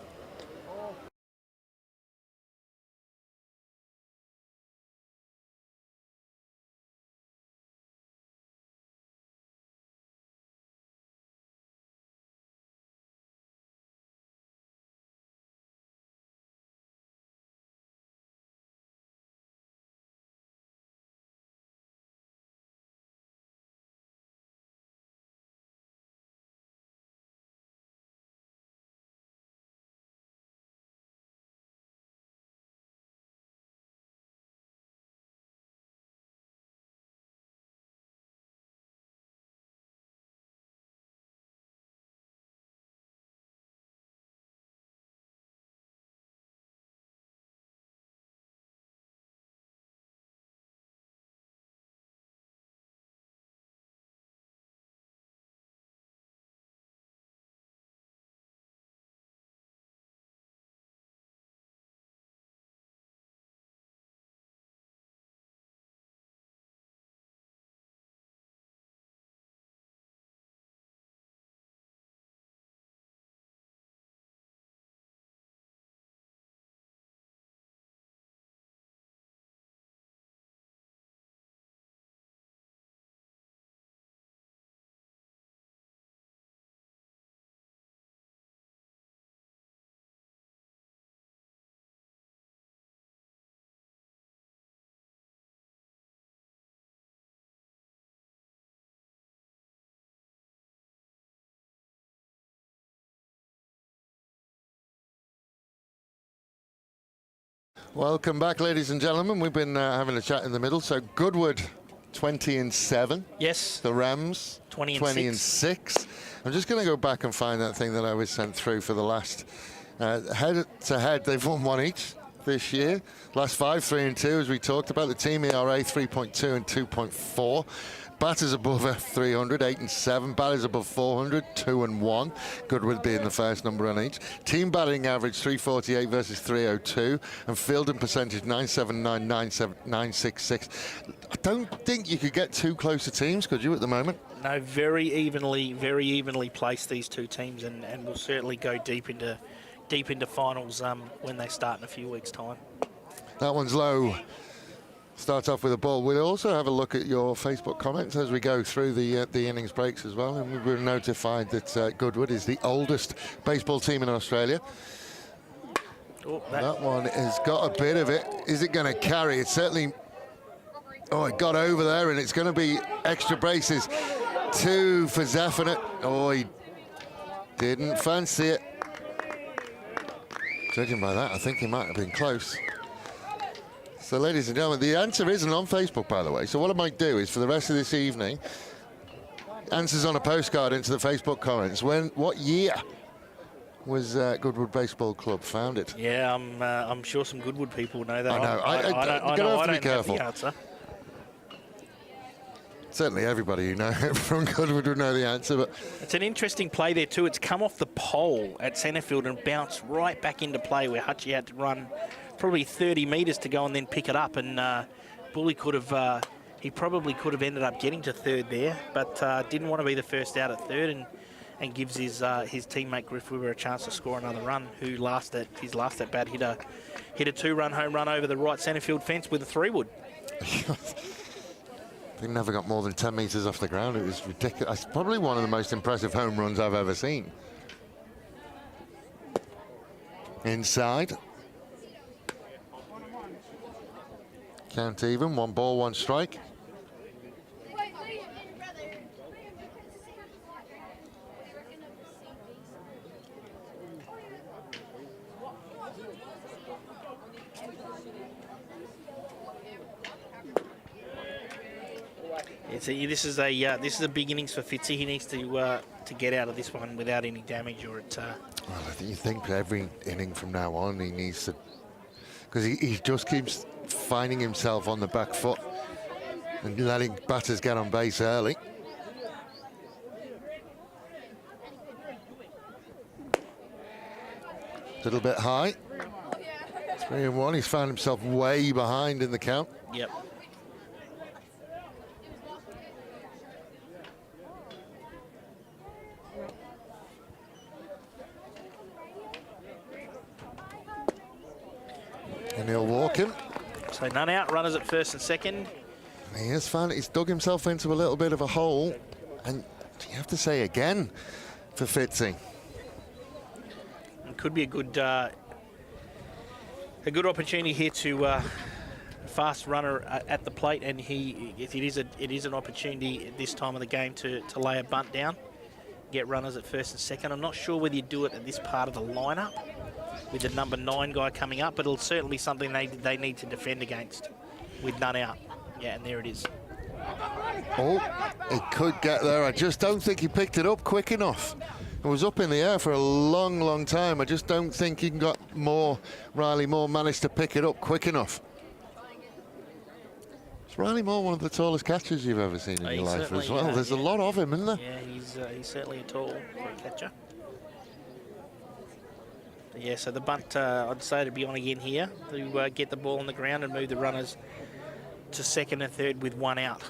Welcome back, ladies and gentlemen. We've been having a chat in the middle. So Goodwood, 20-7. Yes. The Rams, 20-6. I'm just going to go back and find that thing that I was sent through for the last head-to-head. They've won one each this year. Last 5, 3-2, as we talked about. The team ERA 3.2 and 2.4. Batters above 300, 8-7. Batters above 400, 2-1. Goodwood being the first number on each. Team batting average 348 versus 302, and fielding percentage 979, 966. I don't think you could get too close to teams, could you, at the moment? No, very evenly placed, these two teams, and will certainly go deep into finals when they start in a few weeks' time. That one's low. Start off with a ball. We'll also have a look at your Facebook comments as we go through the innings breaks as well. And we were notified that Goodwood is the oldest baseball team in Australia. Oh, that one has got a bit of it. Is it going to carry? It certainly... Oh, it got over there, and it's going to be extra braces. 2 for Zephyr. Oh, he didn't fancy it. Judging by that, I think he might have been close. So, ladies and gentlemen, the answer isn't on Facebook, by the way. So what I might do is, for the rest of this evening, answers on a postcard into the Facebook comments. What year was Goodwood Baseball Club founded? Yeah, I'm sure some Goodwood people know that. I know. I don't have to be have careful. the answer. Certainly everybody who know from Goodwood would know the answer. But it's an interesting play there too. It's come off the pole at centre field and bounced right back into play, where Hutchie had to run probably 30 metres to go and then pick it up, and Bully could have, he probably could have ended up getting to third there, but didn't want to be the first out at third, and gives his teammate Griff Weber a chance to score another run, who his last at bat hit a 2-run home run over the right centre field fence with a 3-wood. He never got more than 10 metres off the ground. It was ridiculous. It's probably one of the most impressive home runs I've ever seen. Inside. Count even, 1 ball, 1 strike. This is a big innings for Fitzy. He needs to get out of this one without any damage, or it. Well, I think every inning from now on he needs to, because he just keeps finding himself on the back foot and letting batters get on base early. A little bit high. 3-1. He's found himself way behind in the count. Yep. And he'll walk him. So none out, runners at first and second. He has found it. He's dug himself into a little bit of a hole. And you have to say again for Fitzy. It could be a good opportunity here to fast runner at the plate, and it is an opportunity at this time of the game to lay a bunt down, get runners at first and second. I'm not sure whether you do it at this part of the lineup with the number 9 guy coming up, but it'll certainly be something they need to defend against with none out. Yeah, and there it is. Oh, it could get there. I just don't think he picked it up quick enough. It was up in the air for a long, long time. I just don't think he got Riley Moore managed to pick it up quick enough. Is Riley Moore one of the tallest catchers you've ever seen in your life as well? There's a lot of him, isn't there? Yeah, he's certainly a tall catcher. Yeah, so the bunt, I'd say, to be on again here to get the ball on the ground and move the runners to second and third with 1 out.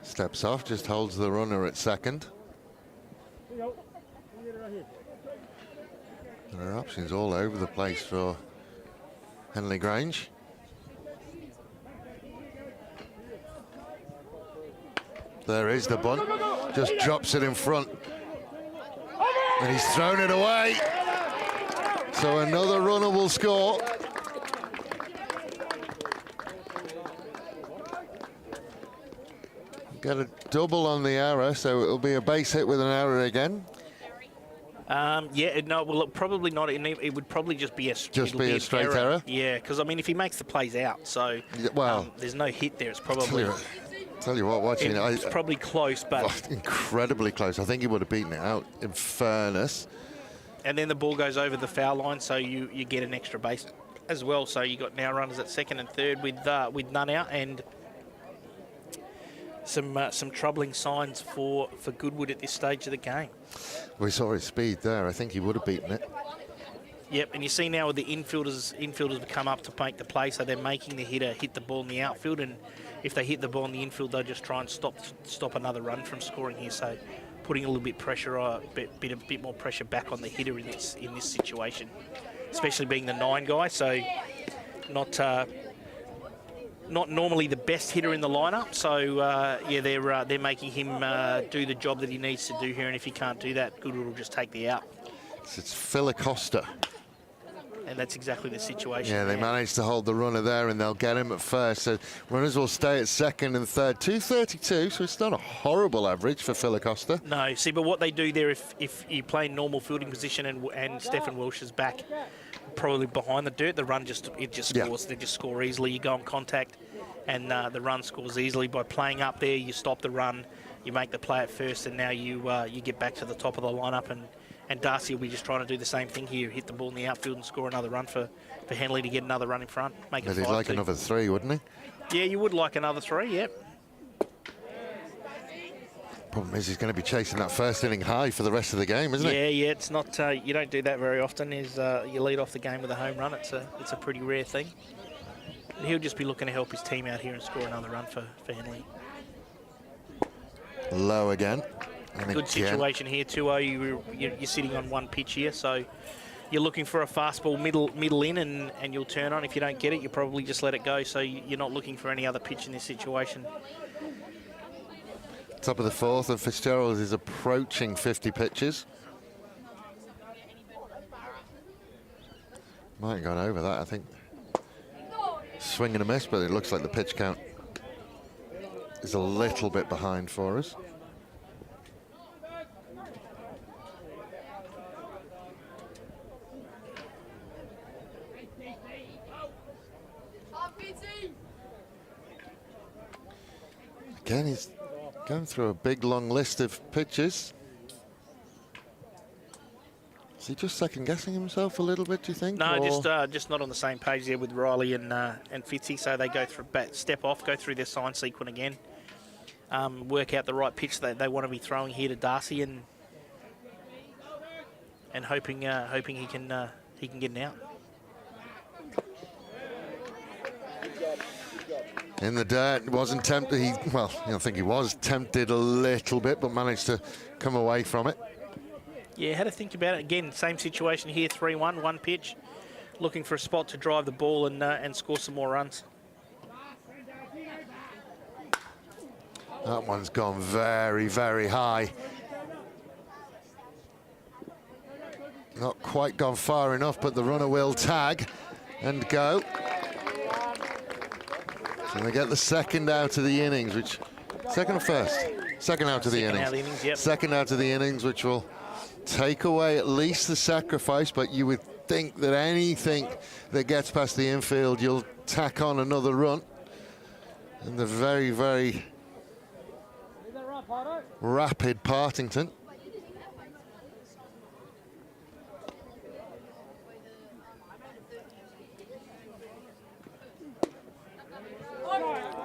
Steps off, just holds the runner at second. There are options all over the place for Henley Grange. There is the bunt, just drops it in front. And he's thrown it away. So another runner will score. get a double on the error, so it'll be a base hit with an error again. Yeah, no, well, probably not. It would probably just be a straight error. Yeah, because I mean, if he makes the plays out, so well, there's no hit there. It's probably. Tell you what, watching it's probably close, but incredibly close. I think he would have beaten it out. In fairness. And then the ball goes over the foul line, so you get an extra base as well. So you got now runners at second and third with none out, and some troubling signs for Goodwood at this stage of the game. We saw his speed there. I think he would have beaten it. Yep, and you see now with the infielders have come up to make the play, so they're making the hitter hit the ball in the outfield, and if they hit the ball in the infield, they'll just try and stop another run from scoring here. So putting a little bit pressure, a bit more pressure back on the hitter in this situation, especially being the 9 guy. So not normally the best hitter in the lineup. So yeah, they're making him do the job that he needs to do here, and if he can't do that, Goodwood will just take the out. It's Phil Acosta. And that's exactly the situation. Yeah, they managed to hold the runner there, and they'll get him at first. So runners will stay at second and third. 232, so it's not a horrible average for Phil Acosta. No, see, but what they do there, if you play normal fielding position and Stephen Welsh is back, probably behind the dirt, the run just scores. Yeah. They just score easily. You go on contact, and the run scores easily. By playing up there, you stop the run, you make the play at first, and now you get back to the top of the lineup, and Darcy will be just trying to do the same thing here, hit the ball in the outfield and score another run for Henley to get another run in front. Make it 5-2. He'd like another 3, wouldn't he? Yeah, you would like another 3, yep. Problem is he's going to be chasing that first inning high for the rest of the game, isn't he? Yeah, it's not. You don't do that very often. You lead off the game with a home run. It's a pretty rare thing. And he'll just be looking to help his team out here and score another run for Henley. Low again. And good situation here, 2-0. You're sitting on 1 pitch here, so you're looking for a fastball middle in, and you'll turn on. If you don't get it, you probably just let it go. So you're not looking for any other pitch in this situation. Top of the 4th, and Fitzgerald is approaching 50 pitches. Might have gone over that, I think. Swing and a miss, but it looks like the pitch count is a little bit behind for us. Again, he's going through a big, long list of pitches. Is he just second-guessing himself a little bit, do you think? No, just not on the same page there with Riley and Fitzy. So they go through, step off, go through their sign sequence again, work out the right pitch that they want to be throwing here to Darcy, and hoping he can get an out. In the dirt, wasn't tempted. Well, I think he was tempted a little bit, but managed to come away from it. Yeah, had to think about it. Again, same situation here, 3-1, 1 pitch. Looking for a spot to drive the ball and score some more runs. That one's gone very, very high. Not quite gone far enough, but the runner will tag and go. So they get the second out of the innings, which, second or first? Second out of the innings. Yep. Second out of the innings, which will take away at least the sacrifice, but you would think that anything that gets past the infield, you'll tack on another run. And the very, very rapid Partington.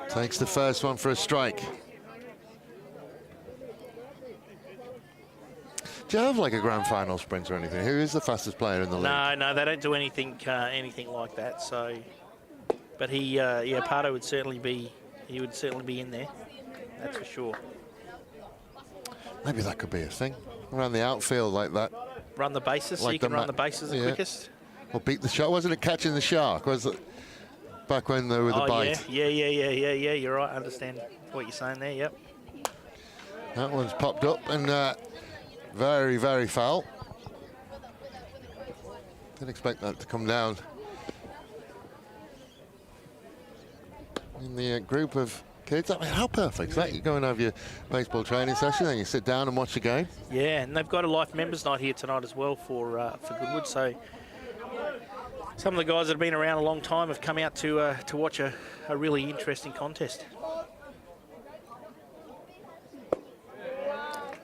Takes the first one for a strike. Do you have like a grand final sprint or anything? Who is the fastest player in the league? No, they don't do anything like that. So, but Pardo would certainly be in there. That's for sure. Maybe that could be a thing around the outfield like that. Run the bases, like so you can run the bases the quickest. Or beat the shark. Wasn't it catching the shark? Was it back when they were the bite? Yeah. You're right. I understand what you're saying there. Yep. That one's popped up and very, very foul. Didn't expect that to come down. In the group of kids. I mean, how perfect is that? You go and have your baseball training session, and you sit down and watch the game. Yeah, and they've got a life members night here tonight as well for Goodwood. So some of the guys that have been around a long time have come out to watch a really interesting contest.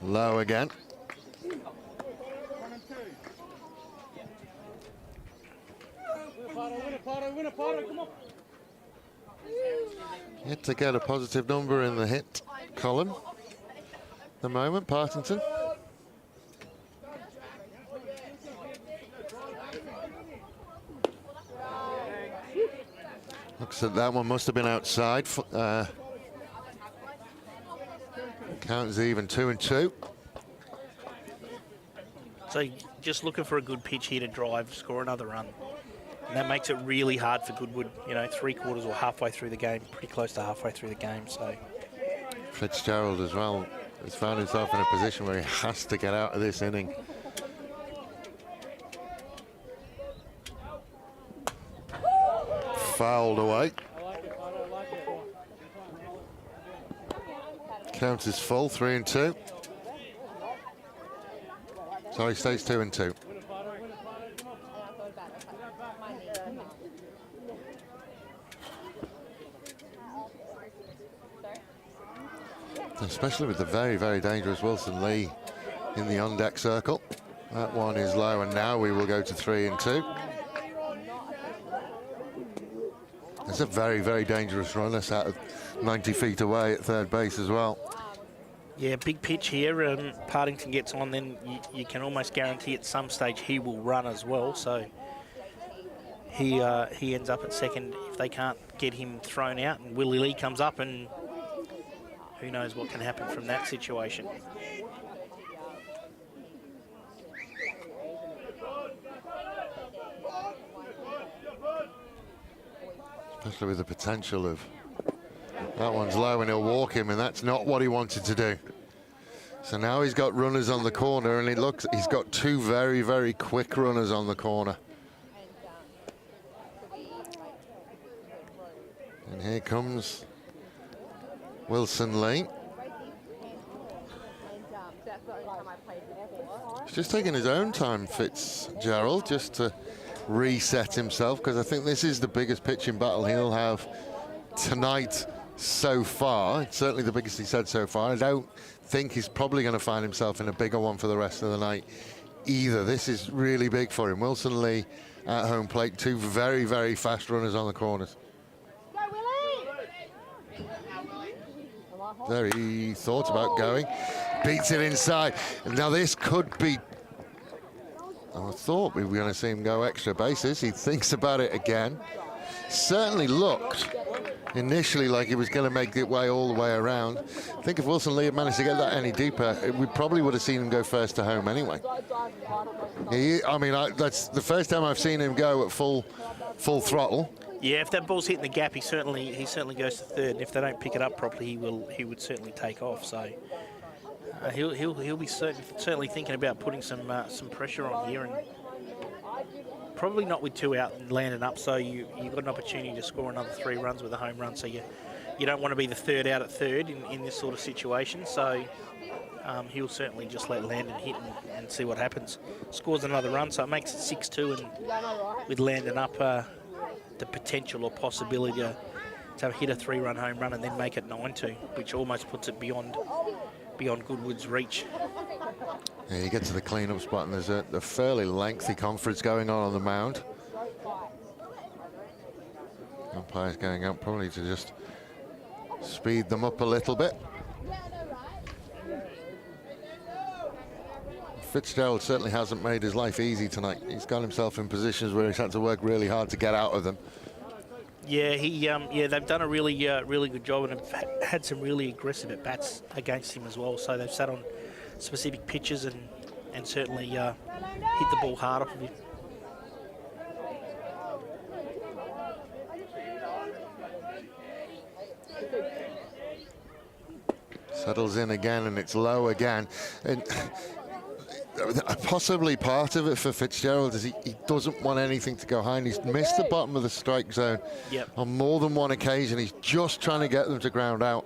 Low again. Yet to get a positive number in the hit column. At the moment, Partington. Looks like that one must have been outside. Count is even 2-2. So just looking for a good pitch here to drive, score another run. And that makes it really hard for Goodwood, you know, 3/4 or halfway through the game, pretty close to halfway through the game. So Fitzgerald as well has found himself in a position where he has to get out of this inning. Fouled away. Count is full, 3-2. So he stays 2-2. Especially with the very, very dangerous Wilson Lee in the on-deck circle. That one is low, and now we will go to 3-2. It's a very, very dangerous runner sat at 90 feet away at third base as well. yeah, big pitch here. Partington gets on, then you can almost guarantee at some stage he will run as well. So he ends up at second if they can't get him thrown out, and Willie Lee comes up, and who knows what can happen from that situation. Especially with the potential of that one's low and he'll walk him, and that's not what he wanted to do. So now he's got runners on the corner, and it looks he's got two very, very quick runners on the corner. And here comes Wilson Lee. He's just taking his own time, Fitzgerald, just to reset himself, because I think this is the biggest pitching battle he'll have tonight so far. It's certainly the biggest he's had so far. I don't think he's probably going to find himself in a bigger one for the rest of the night either. This is really big for him. Wilson Lee at home plate, two very, very fast runners on the corners. There he thought about going, beats it inside. Now this could be, I thought we were going to see him go extra bases. He thinks about it again. Certainly looked initially like he was going to make it way all the way around. I think if Wilson Lee had managed to get that any deeper, we probably would have seen him go first to home anyway. That's the first time I've seen him go at full throttle. Yeah, if that ball's hitting the gap, he certainly goes to third. And if they don't pick it up properly, he would certainly take off. So he'll be certainly thinking about putting some pressure on here, and probably not with two out and landing up. So you've got an opportunity to score another 3 runs with a home run. So you don't want to be the third out at third in this sort of situation. So he'll certainly just let Landon hit and see what happens. Scores another run, so it makes it 6-2, and with Landon up, the potential or possibility to hit a 3-run home run and then make it 9-2, which almost puts it beyond Goodwood's reach. Yeah, you get to the clean-up spot, and there's a fairly lengthy conference going on the mound. Umpire's going out probably to just speed them up a little bit. Fitzgerald certainly hasn't made his life easy tonight. He's got himself in positions where he's had to work really hard to get out of them. Yeah, they've done a really good job, and have had some really aggressive at bats against him as well. So they've sat on specific pitches and certainly hit the ball hard off of him. Settles in again, and it's low again. And possibly part of it for Fitzgerald is he doesn't want anything to go high, and he's missed the bottom of the strike zone on more than one occasion. He's just trying to get them to ground out.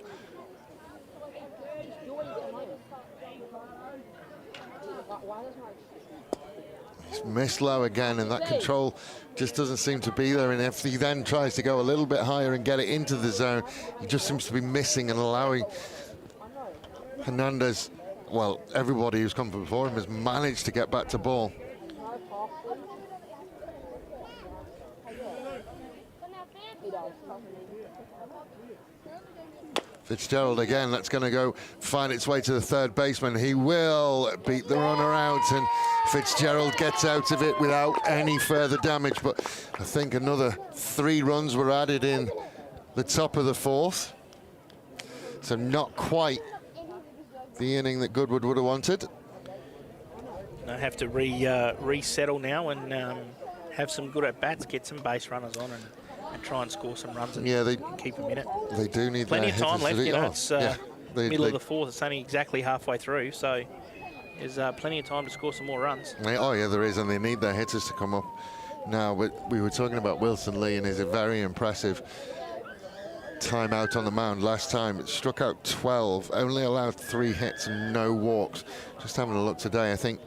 He's missed low again, and that control just doesn't seem to be there. And if he then tries to go a little bit higher and get it into the zone, he just seems to be missing and allowing Hernandez, well, everybody who's come before him has managed to get back to ball. Fitzgerald again, that's going to go find its way to the third baseman. He will beat the runner out, and Fitzgerald gets out of it without any further damage. But I think another 3 runs were added in the top of the 4th. So not quite the inning that Goodwood would have wanted. I have to resettle now and have some good at-bats, get some base runners on, and try and score some runs and keep them in it. They do need plenty of time left. You know, it's middle of the 4th. It's only exactly halfway through, so there's plenty of time to score some more runs. Oh yeah, there is, and they need their hitters to come up now. But we were talking about Wilson Lee and his very impressive time out on the mound last time. It struck out 12, only allowed 3 hits and no walks. Just having a look today, I think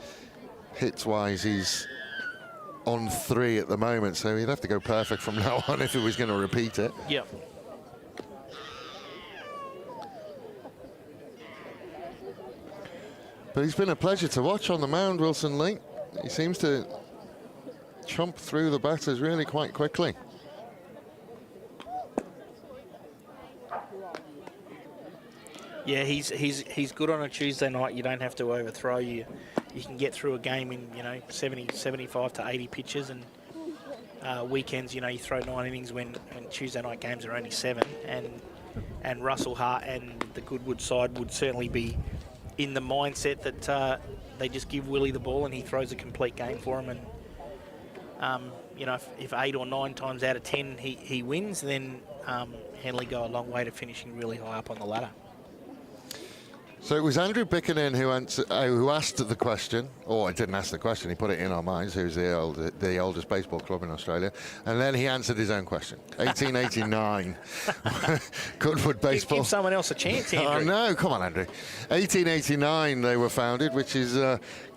hits-wise he's on 3 at the moment, so he'd have to go perfect from now on if he was going to repeat it. Yep. But he's been a pleasure to watch on the mound, Wilson Lee. He seems to chomp through the batters really quite quickly. Yeah, he's good on a Tuesday night. You don't have to overthrow. You can get through a game in 75 to 80 pitches, and weekends you throw 9 innings when Tuesday night games are only 7. And Russell Hart and the Goodwood side would certainly be in the mindset that they just give Willie the ball and he throws a complete game for him. And if 8 or 9 times out of 10 he wins, then Henley go a long way to finishing really high up on the ladder. So it was Andrew Bickerton who asked the question, or didn't ask the question, he put it in our minds, who's the oldest baseball club in Australia, and then he answered his own question. 1889, Goodwood baseball. Give someone else a chance, Andrew. Oh no, come on, Andrew. 1889 they were founded, which is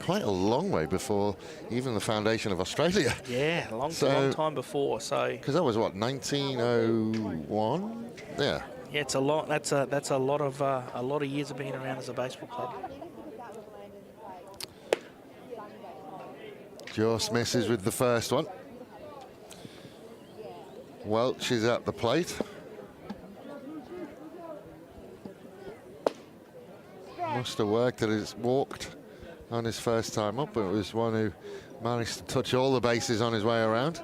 quite a long way before even the foundation of Australia. Yeah, a long time before. So because that was what, 1901? Yeah. Yeah, it's a lot. That's a lot of years of being around as a baseball club. Just misses with the first one. Welch is at the plate. Must have worked that he's walked on his first time up, but it was one who managed to touch all the bases on his way around.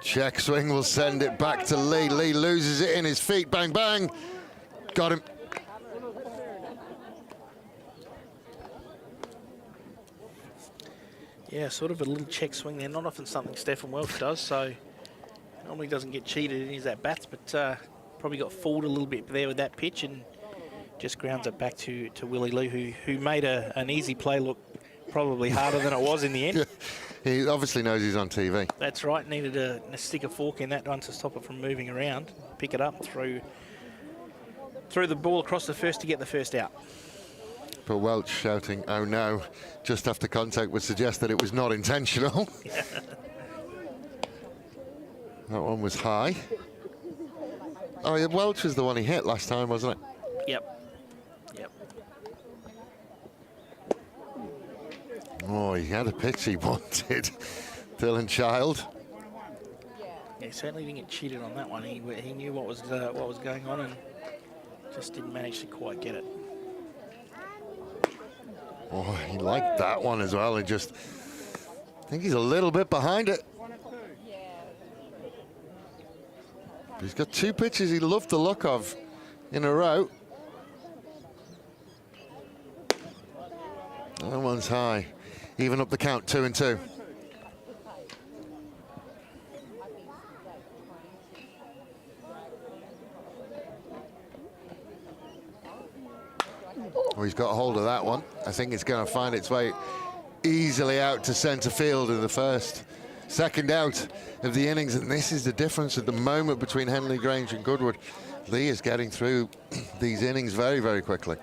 Check swing will send it back to Lee. Lee loses it in his feet. Bang, bang. Got him. Yeah, sort of a little check swing there. Not often something Stephen Welch does, so normally doesn't get cheated in his at-bats, but probably got fooled a little bit there with that pitch and just grounds it back to Willie Lee, who made an easy play look probably harder than it was in the end. He obviously knows he's on TV. That's right. Needed to stick a fork in that one to stop it from moving around. Pick it up, through the ball across the first to get the first out. But Welch shouting, "Oh no," just after contact would suggest that it was not intentional. That one was high. Oh yeah, Welch was the one he hit last time, wasn't it? Yep. Oh, he had a pitch he wanted. Dylan Child. Yeah, he certainly didn't get cheated on that one. He knew what was going on and just didn't manage to quite get it. Oh, he liked that one as well. I think he's a little bit behind it. But he's got 2 pitches he loved the look of in a row. That one's high. Even up the count, 2-2. Oh, he's got hold of that one. I think it's going to find its way easily out to centre field in the second out of the innings, and this is the difference at the moment between Henley Grange and Goodwood. Lee is getting through these innings very, very quickly.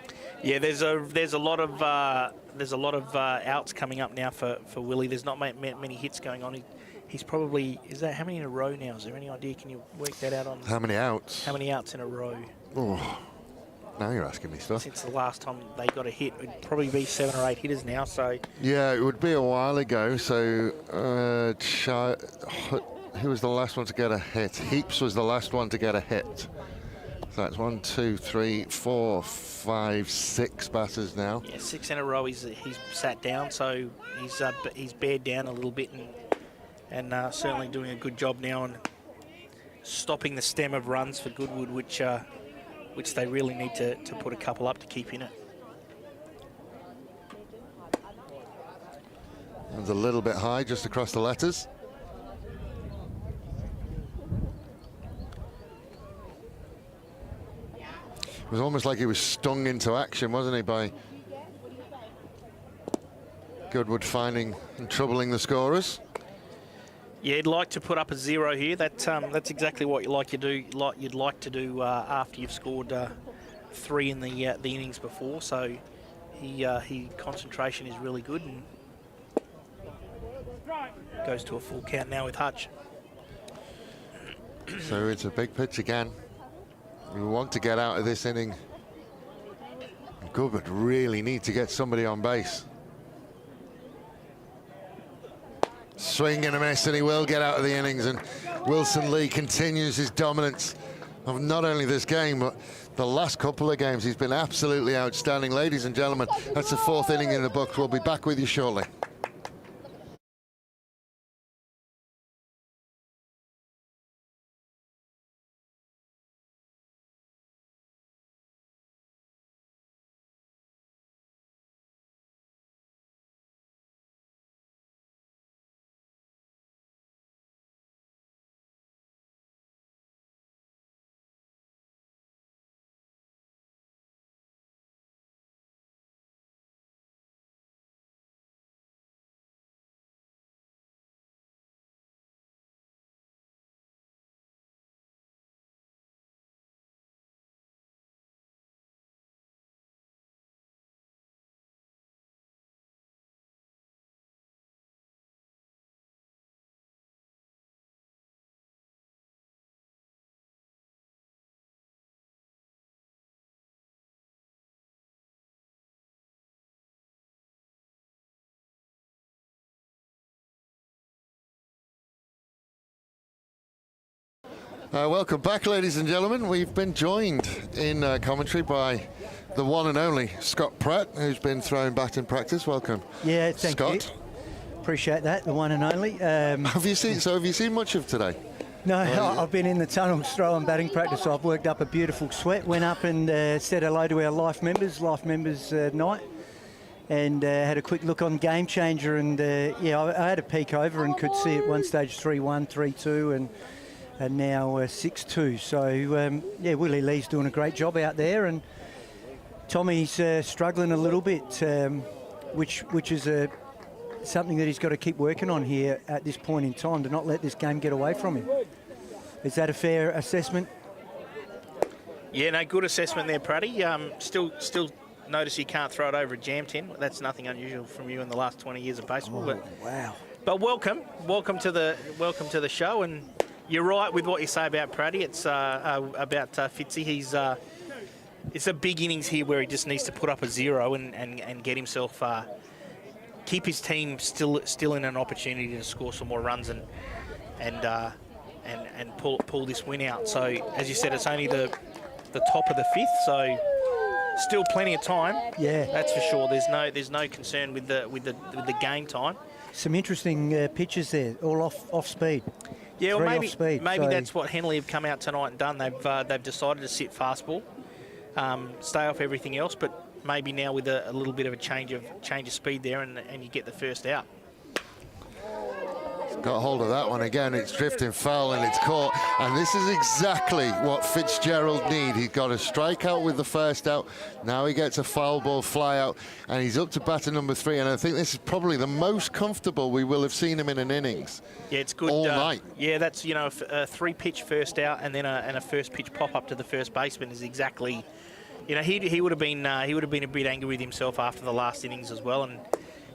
Yeah, there's a lot of outs coming up now for Willie. There's not many hits going on. He's probably, is that how many in a row now? Is there any idea? Can you work that out on how many outs? How many outs in a row? Oh, now you're asking me stuff. Since the last time they got a hit, it'd probably be 7 or 8 hitters now. So yeah, it would be a while ago. So who was the last one to get a hit? Heaps was the last one to get a hit. So that's 1, 2, 3, 4, 5, 6 batters now. Yeah, 6 in a row. He's sat down, so he's bared down a little bit, and certainly doing a good job now on stopping the stem of runs for Goodwood, which they really need to put a couple up to keep in it. It's a little bit high just across the letters. It was almost like he was stung into action, wasn't he, by Goodwood finding and troubling the scorers. Yeah, you'd like to put up a 0 here. That's exactly what you'd like to do after you've scored 3 in the innings before. So he concentration is really good and goes to a full count now with Hutch. So it's a big pitch again. We want to get out of this inning. Goodwood really need to get somebody on base. Swing and a miss, and he will get out of the innings. And Wilson Lee continues his dominance of not only this game, but the last couple of games. He's been absolutely outstanding. Ladies and gentlemen, that's the 4th inning in the books. We'll be back with you shortly. Welcome back, ladies and gentlemen. We've been joined in commentary by the one and only Scott Pratt, who's been throwing batting practice. Welcome. Yeah, thank Scott. you. Appreciate that, the one and only. Have you seen much of today? No, I've been in the tunnels throwing batting practice. I've worked up a beautiful sweat, went up and said hello to our life members night, and had a quick look on Game Changer, and yeah, I had a peek over and could see at one stage 3-1, 3-2, and now 6-2. So yeah, Willie Lee's doing a great job out there, and Tommy's struggling a little bit, which is something that he's got to keep working on here at this point in time, to not let this game get away from him. Is that a fair assessment? Yeah, no, good assessment there, Pratty. Still notice you can't throw it over a jam tin. That's nothing unusual from you in the last 20 years of baseball. Oh, wow. But welcome to the show. And you're right with what you say about Pratty. It's about Fitzy. It's a big innings here where he just needs to put up a 0 and get himself, keep his team still in an opportunity to score some more runs and pull this win out. So as you said, it's only the top of the 5th, so still plenty of time. Yeah, that's for sure. There's no concern with the game time. Some interesting pitches there, all off speed. Yeah, well, maybe so that's what Henley have come out tonight and done. They've decided to sit fastball, stay off everything else, but maybe now with a little bit of a change of speed there, and you get the first out. Got hold of that one again. It's drifting foul and it's caught. And this is exactly what Fitzgerald need. He got a strikeout with the first out. Now he gets a foul ball fly out, and he's up to batter number 3. And I think this is probably the most comfortable we will have seen him in an innings. Yeah, it's good. All night. Yeah, that's, you know, a 3-pitch first out and then a first pitch pop up to the first baseman is exactly, you know, he would have been a bit angry with himself after the last innings as well, and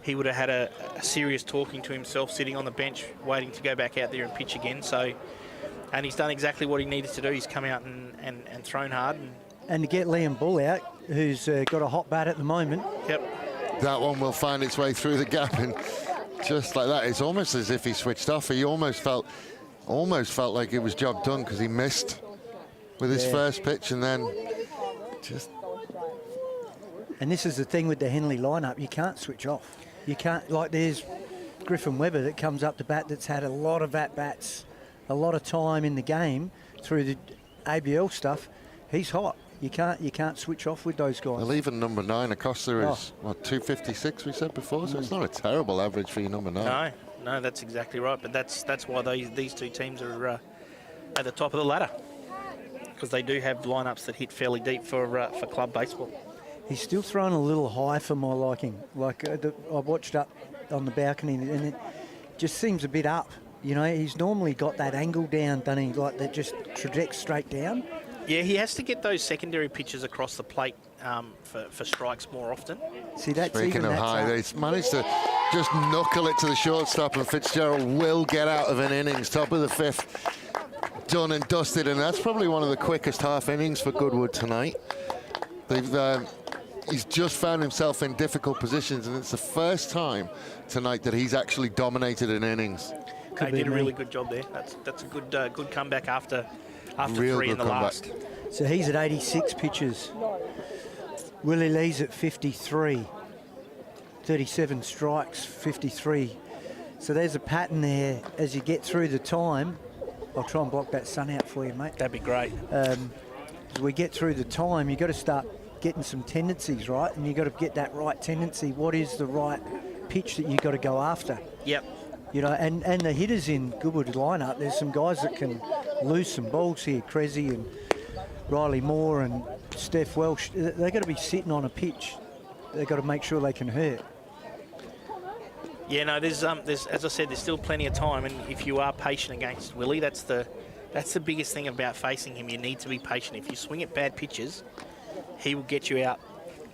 he would have had a serious talking to himself sitting on the bench waiting to go back out there and pitch again. So, and he's done exactly what he needed to do. He's come out and thrown hard. And to get Liam Bull out, who's got a hot bat at the moment. Yep. That one will find its way through the gap, and just like that, it's almost as if he switched off. He almost felt like it was job done because he missed with his first pitch, and then just... And this is the thing with the Henley lineup, you can't switch off. You can't, like there's Griffin Webber that comes up to bat that's had a lot of at-bats, a lot of time in the game through the ABL stuff. He's hot. You can't switch off with those guys. Well, even number 9, Acosta is, what, 256 we said before, so it's not a terrible average for your number 9. No, that's exactly right. But that's why these two teams are at the top of the ladder, because they do have lineups that hit fairly deep for club baseball. He's still throwing a little high for my liking. Like I watched up on the balcony, and it just seems a bit up. You know, he's normally got that angle down, doesn't he? Like that just trajects straight down. Yeah, he has to get those secondary pitches across the plate for strikes more often. See, that's Speaking of high, he's managed to just knuckle it to the shortstop, and Fitzgerald will get out of an innings, top of the 5th. Done and dusted, and that's probably one of the quickest half innings for Goodwood tonight. He's just found himself in difficult positions, and it's the first time tonight that he's actually dominated an innings. He did a really good job there. That's a good comeback after Real 3 good in the comeback. last. So he's at 86 pitches. Willie Lee's at 53. 37 strikes, 53. So there's a pattern there as you get through the time. I'll try and block that sun out for you, mate. That'd be great. As we get through the time, you've got to start getting some tendencies, right? And you've got to get that right tendency. What is the right pitch that you've got to go after? Yep. You know, and the hitters in Goodwood lineup, there's some guys that can lose some balls here. Cressy and Riley Moore and Steph Welsh, they've got to be sitting on a pitch. They've got to make sure they can hurt. Yeah, no, there's as I said, there's still plenty of time, and if you are patient against Willie, that's the biggest thing about facing him. You need to be patient. If you swing at bad pitches, he will get you out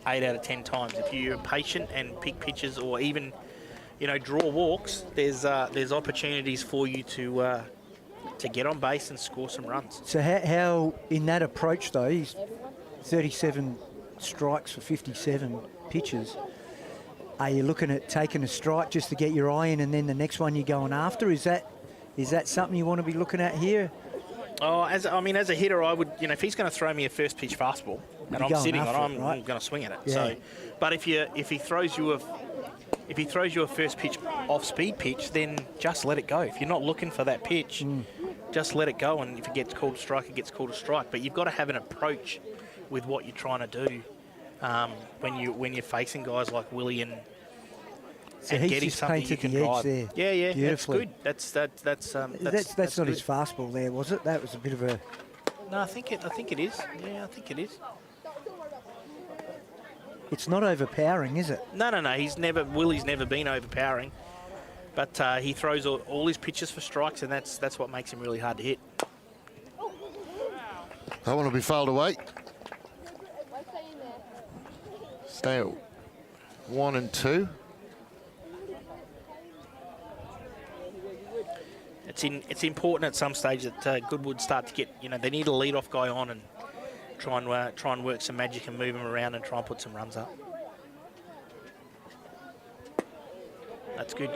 8 out of 10 times. If you're patient and pick pitches, or even, you know, draw walks, there's opportunities for you to get on base and score some runs. So how in that approach though, he's 37 strikes for 57 pitches. Are you looking at taking a strike just to get your eye in, and then the next one you're going after? Is that something you want to be looking at here? Oh, as a hitter, I would, you know, if he's going to throw me a first pitch fastball and I'm sitting on it, I'm going to swing at it. Yeah. So, but if he throws you a first pitch off speed pitch, then just let it go. If you're not looking for that pitch, just let it go. And if it gets called a strike, it gets called a strike. But you've got to have an approach with what you're trying to do when you're facing guys like Willie and he's getting just something you painted can the edge drive. there. Yeah, Beautifully. that's good. That's not good. his fastball there, was it? That was a bit of a... No, I think it is. Yeah, I think it is. It's not overpowering, is it? No. Willie's never been overpowering, but he throws all his pitches for strikes, and that's what makes him really hard to hit. That one will be fouled away. Stay at 1 and 2. It's important at some stage that Goodwood start to get, you know, they need a lead-off guy on and try and work some magic and move him around and try and put some runs up. That's good.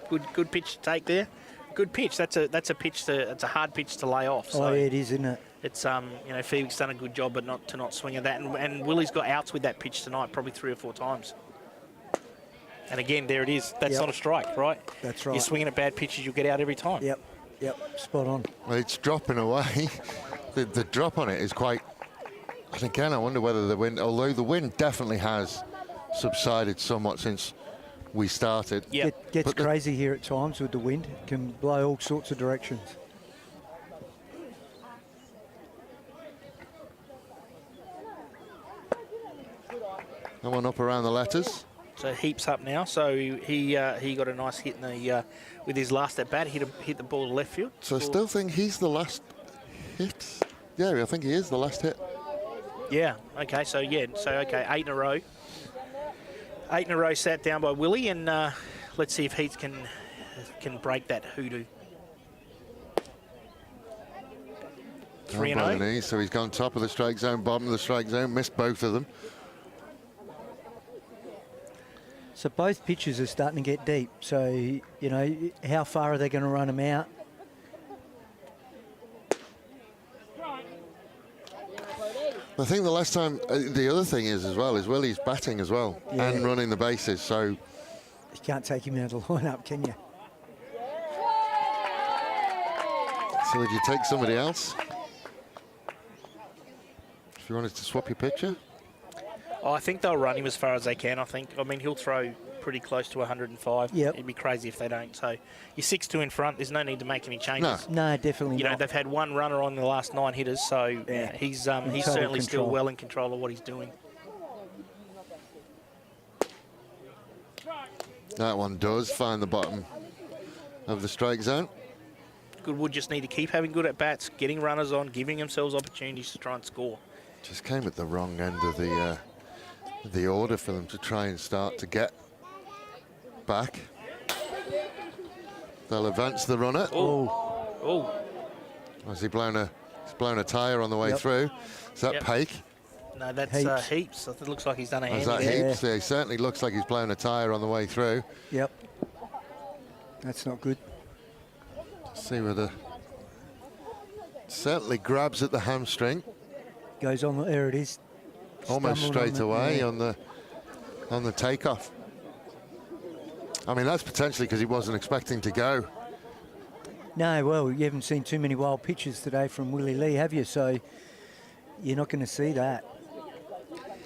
Good pitch to take there. Good pitch. That's a pitch it's a hard pitch to lay off. So yeah, it is, isn't it? It's you know, Phoeb's done a good job, but not swing at that. And Willie's got outs with that pitch tonight, probably 3 or 4 times. And again, there it is. That's not a strike, right? That's right. You're swinging at bad pitches, you'll get out every time. Yep, spot on. Well, it's dropping away. The drop on it is quite... And again, I wonder whether the wind... Although the wind definitely has subsided somewhat since we started. Yep. Gets But the- crazy here at times with the wind. It can blow all sorts of directions. That one up around the letters. So heaps up now. So he got a nice hit in the with his last at bat. Hit the ball to left field. So I still think he's the last hit. Yeah, I think he is the last hit. Yeah. Okay. So yeah. So okay. 8 in a row. 8 in a row sat down by Willie, and let's see if Heath can break that hoodoo. 3 Down by and the 0. knee, so he's gone top of the strike zone, bottom of the strike zone, missed both of them. So both pitches are starting to get deep. So, you know, how far are they going to run them out? I think the last time, the other thing is as well, is Willie's batting as well and running the bases. So You can't take him out of the lineup, can you? would you take somebody else? If you wanted to swap your pitcher? Oh, I think they'll run him as far as they can. I mean, he'll throw pretty close to 105. Yep. It'd be crazy if they don't. So you're 6-2 in front. There's no need to make any changes. No, definitely You know, not. they've had one runner on the last 9 hitters, so Yeah. he's total certainly still control. well in control of what he's doing. That one does find the bottom of the strike zone. Goodwood just need to keep having good at-bats, getting runners on, giving themselves opportunities to try and score. Just came at the wrong end of the order for them to try and start to get back. They'll advance the runner. Oh, Has he blown a tyre on the way Yep. through? Is that Yep. Pake? no, that's Heaps. Heaps. It looks like he's done a Is hand. that Yeah. Heaps? Yeah, he certainly looks like he's blown a tyre on the way through. Yep. That's not good. See whether certainly grabs at the hamstring, Goes on, there it is. almost Stumbled straight on away yeah. on the takeoff. I mean, that's potentially because he wasn't expecting to go. No, well, you haven't seen too many wild pitches today from Willie Lee, have you? So you're not going to see that.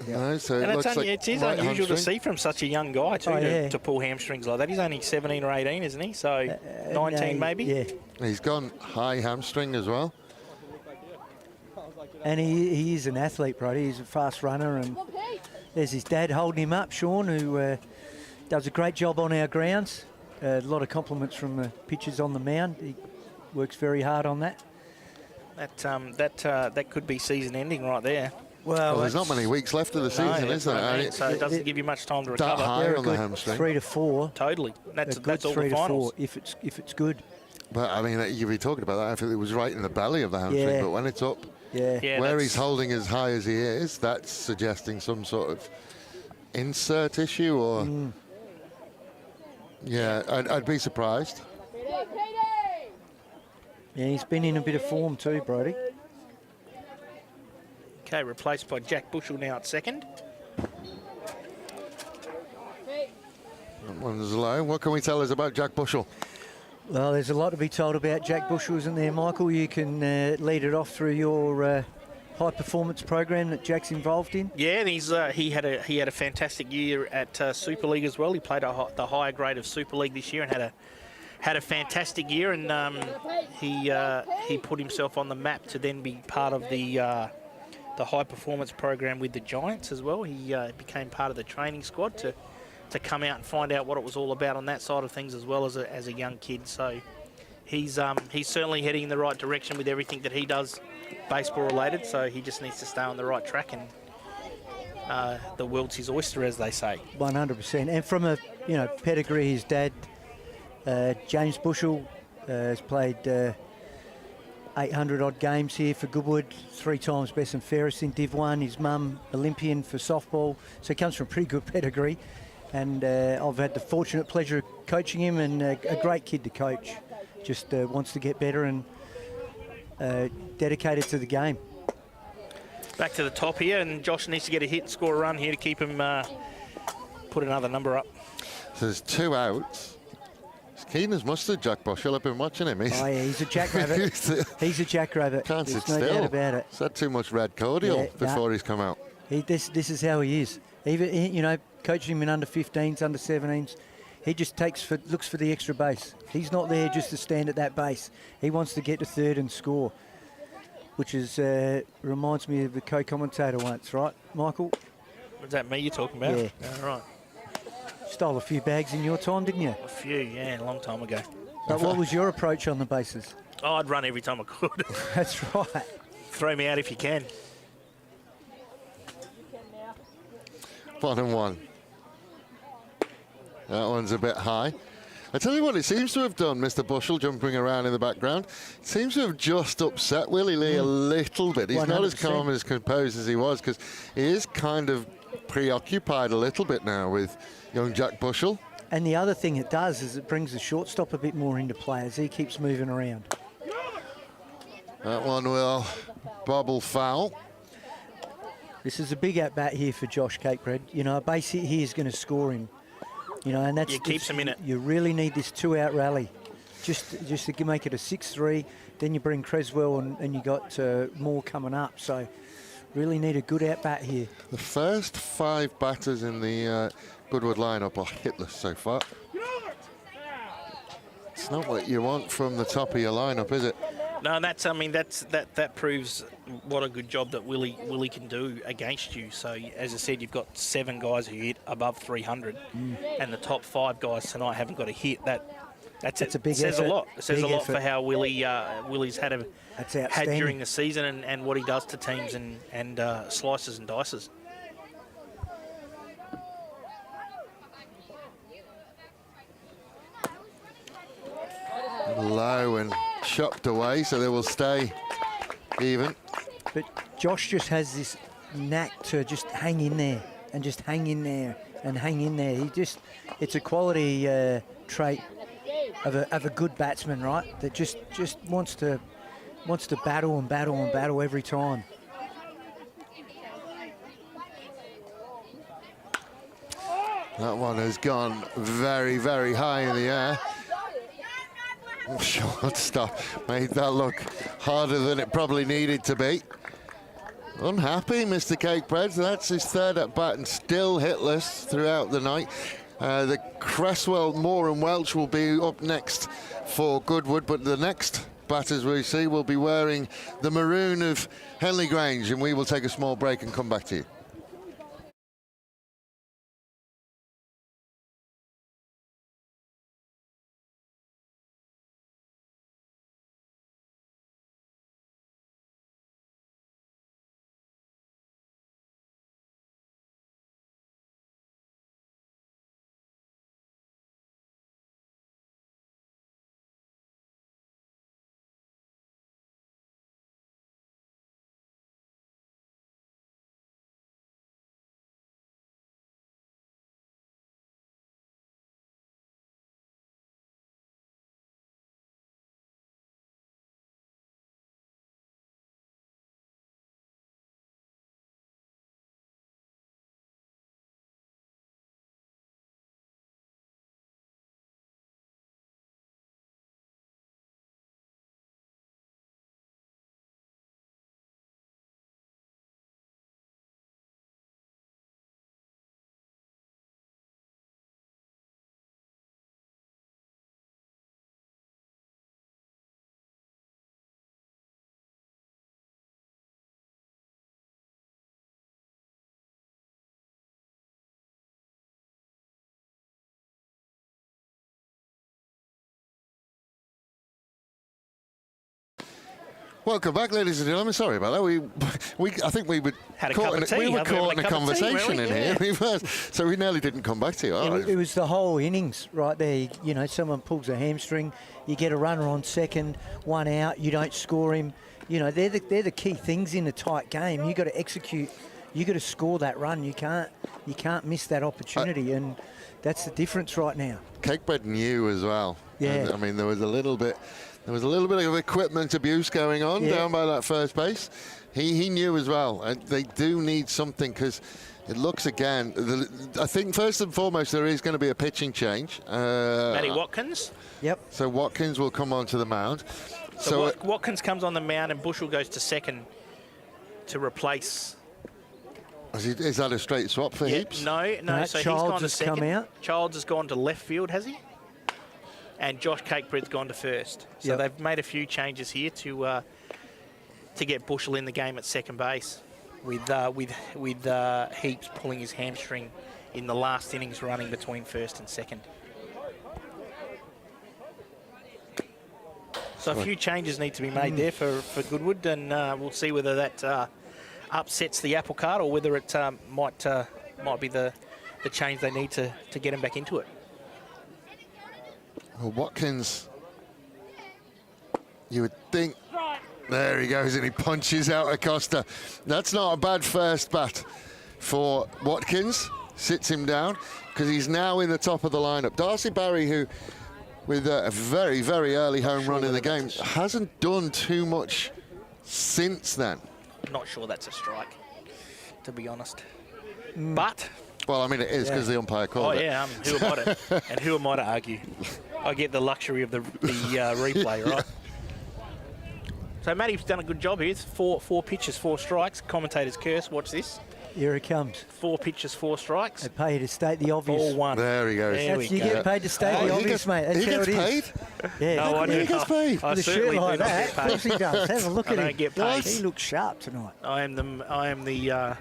No, so And it looks like it is right unusual to hamstring. see from such a young guy, too, Oh, yeah. to pull hamstrings like that. He's only 17 or 18, isn't he? So 19 No, maybe? Yeah. He's gone high hamstring as well. And he is an athlete, Brody. He's a fast runner, and there's his dad holding him up, Sean, who does a great job on our grounds. A lot of compliments from the pitchers on the mound. He works very hard on that. That could be season ending right there. Well, there's not many weeks left of the season, No, is that's what there? I And mean. it- So it doesn't give you much time to recover. high They're a on the good hamstring. 3 to 4. Totally. A That's good all 3 the to 4 finals. if it's good. But I mean, you'd be talking about that if it was right in the belly of the hamstring. Yeah. But when it's up, Yeah. Yeah, where that's- he's holding as high as he is, that's suggesting some sort of insert issue or. Yeah, I'd be surprised. Yeah, he's been in a bit of form too, Brody. Okay, replaced by Jack Bushell now at second. That one's low. What can we tell us about Jack Bushell? Well, there's a lot to be told about Jack Bushell, isn't there, Michael? You can lead it off through your high performance program that Jack's involved in. Yeah, and he had a fantastic year at Super League as well. He played the higher grade of Super League this year and had a fantastic year. And he put himself on the map to then be part of the high performance program with the Giants as well. He became part of the training squad to come out and find out what it was all about on that side of things as well as a young kid. So he's certainly heading in the right direction with everything that he does baseball related. So he just needs to stay on the right track, and the world's his oyster, as they say. 100%. And from a pedigree, his dad, James Bushell, has played 800 odd games here for Goodwood, 3 times best and fairest in Div 1. His mum, Olympian for softball, so he comes from a pretty good pedigree. And I've had the fortunate pleasure of coaching him, and a great kid to coach. Just wants to get better and dedicated to the game. Back to the top here, and Josh needs to get a hit and score a run here to keep him put another number up. So there's 2 outs. He's keen as mustard, Jack Bushell. I've been watching him. Oh yeah, he's a jackrabbit. He's a jackrabbit. Can't There's sit no still. doubt about it. He's had too much red cordial Yeah, before he's come out. This is how he is. Even coaching him in under 15s, under 17s, He just looks for the extra base. He's not there just to stand at that base. He wants to get to third and score, which is reminds me of the co-commentator once, right, Michael? Was that me you're talking about? Yeah. All right. Stole a few bags in your time, didn't you? A few, yeah, a long time ago. But what was your approach on the bases? Oh, I'd run every time I could. That's right. Throw me out if you can. 1-1. That one's a bit high. I tell you what, it seems to have done, Mr. Bushell jumping around in the background. It seems to have just upset Willie Lee a little bit. He's 100%. Not as calm and as composed as he was, because he is kind of preoccupied a little bit now with young Jack Bushell. And the other thing it does is it brings the shortstop a bit more into play as he keeps moving around. That one will bobble foul. This is a big at-bat here for Josh Cakebread. You know, a base hit here is going to score him. You know, and that's keeps him in it. You really need this 2-out rally, just to make it a 6-3. Then you bring Creswell and you got more coming up. So really need a good at-bat here. The first 5 batters in the Goodwood lineup are hitless so far. It's not what you want from the top of your lineup, is it? No, that's. I mean, that proves what a good job that Willie can do against you. So, as I said, you've got 7 guys who hit above 300, and the top 5 guys tonight haven't got a hit. That's a big says effort. A lot. It says big a lot effort. For how Willie's had during the season and what he does to teams and slices and dices. Low and chopped away, so they will stay even. But Josh just has this knack to just hang in there and just hang in there and hang in there. It's a quality trait of a good batsman, right? That just wants to battle and battle and battle every time. That one has gone very, very high in the air. Shortstop made that look harder than it probably needed to be. Unhappy, Mr. Cakebread. That's his 3rd at bat and still hitless throughout the night. The Cresswell, Moore and Welch will be up next for Goodwood, but the next batters we see will be wearing the maroon of Henley Grange, and we will take a small break and come back to you. Welcome back, ladies and gentlemen. Sorry about that. I think we were caught in a conversation in here. So we nearly didn't come back to you. It was the whole innings right there. You know, someone pulls a hamstring, you get a runner on second, 1 out, you don't score him. You know, they're the key things in a tight game. You got to execute. You got to score that run. You can't miss that opportunity, and that's the difference right now. Cakebread knew as well. Yeah. And, I mean, there was a little bit of equipment abuse going on down by that first base. He knew as well. And they do need something, because it looks again. I think first and foremost there is going to be a pitching change. Matty Watkins. Yep. So Watkins will come onto the mound. So Watkins comes on the mound and Bushell goes to second to replace Is that a straight swap for Heaps? No. No, So Childs he's gone to has second. come out. Childs has gone to left field, has he? And Josh Cakebread's gone to first. So Yep. they've made a few changes here to get Bushell in the game at second base, with Heaps pulling his hamstring in the last innings, running between first and second. So a few changes need to be made there for Goodwood, and we'll see whether that upsets the apple cart or whether it might be the change they need to get him back into it. Well, Watkins, you would think, there he goes, and he punches out Acosta. That's not a bad first bat for Watkins. Sits him down because he's now in the top of the lineup. Darcy Barry, who with a very, very early home run in the game, hasn't done too much since then. Not sure that's a strike, to be honest. But Well, I mean, it is because the umpire called it. who am I to, and who am I to argue? I get the luxury of the replay, right? So Matty's done a good job here. It's four pitches, 4 strikes. Commentator's curse. Watch this. Here it comes. 4 pitches, 4 strikes. They pay you to state the obvious. All 1. There he goes. There we You go. get paid to state the obvious, mate. That's he how gets it paid? is. Yeah. No, I He do gets not. paid. I With a shirt certainly like do not that, get of course paid. he does. Have a look I at don't him. get paid. He looks sharp tonight. I am the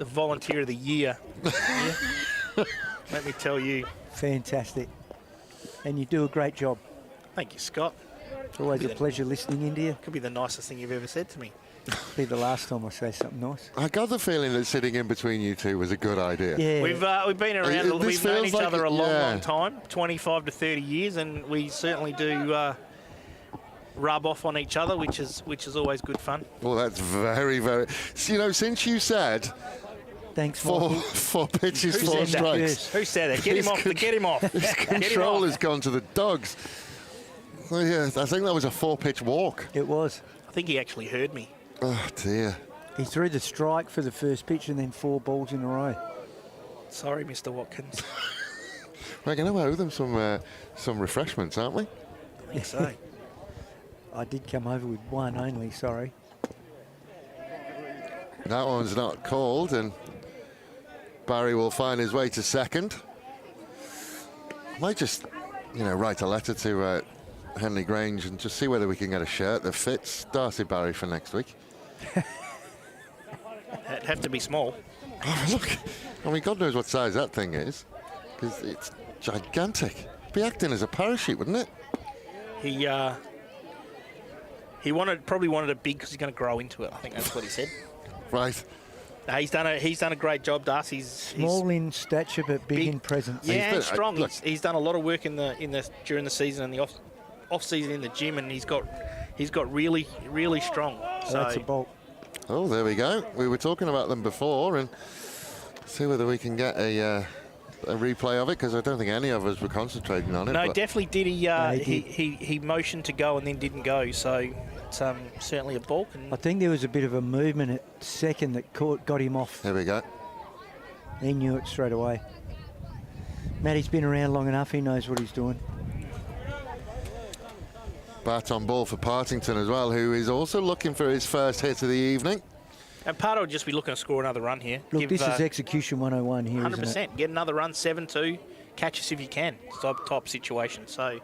volunteer of the year. Yeah. Let me tell you. Fantastic. And you do a great job. Thank you, Scott. It's always a pleasure listening into you. Could be the nicest thing you've ever said to me. Be the last time I say something nice. I got the feeling that sitting in between you two was a good idea. Yeah. We've been around. This We've known feels each like other a it- long, yeah. long time, 25 to 30 years, and we certainly do rub off on each other, which is always good fun. Well, that's very, very... So, you know, since you said Thanks, four Michael. pitches, Who 4 said that? strikes, Yes. Who said that? Get him off. Get him off. his Get him control off. has gone to the dogs. Well, yeah, I think that was a 4-pitch walk. It was. I think he actually heard me. Oh, dear. He threw the strike for the first pitch and then 4 balls in a row. Sorry, Mr. Watkins. We're going to owe them some refreshments, aren't we? I think so. I did come over with one only, sorry. That one's not called, and Barry will find his way to second. Might just, you know, write a letter to Henley Grange and just see whether we can get a shirt that fits Darcy Barry for next week. It'd have to be small. Oh, look, I mean, God knows what size that thing is, because it's gigantic. It'd be acting as a parachute, wouldn't it? He probably wanted it big because he's going to grow into it. I think that's what he said. Right. He's done a great job, Darcy. He's Small in stature but big in presence. Yeah, and been- strong. look- He's done a lot of work during the season and the off season in the gym, and he's got really, really strong. So that's a bolt. Oh, there we go. We were talking about them before, and see whether we can get a replay of it, because I don't think any of us were concentrating on it. No, but definitely did. he He motioned to go and then didn't go. So it's certainly a balk. I And think there was a bit of a movement at second that got him off. There we go. He knew it straight away. Matty's been around long enough. He knows what he's doing. Bat on ball for Partington as well, who is also looking for his first hit of the evening. Pardo will just be looking to score another run here. Look, this is execution 101 here, 100%. isn't it? Get another run, 7-2. Catch us if you can. Type situation. So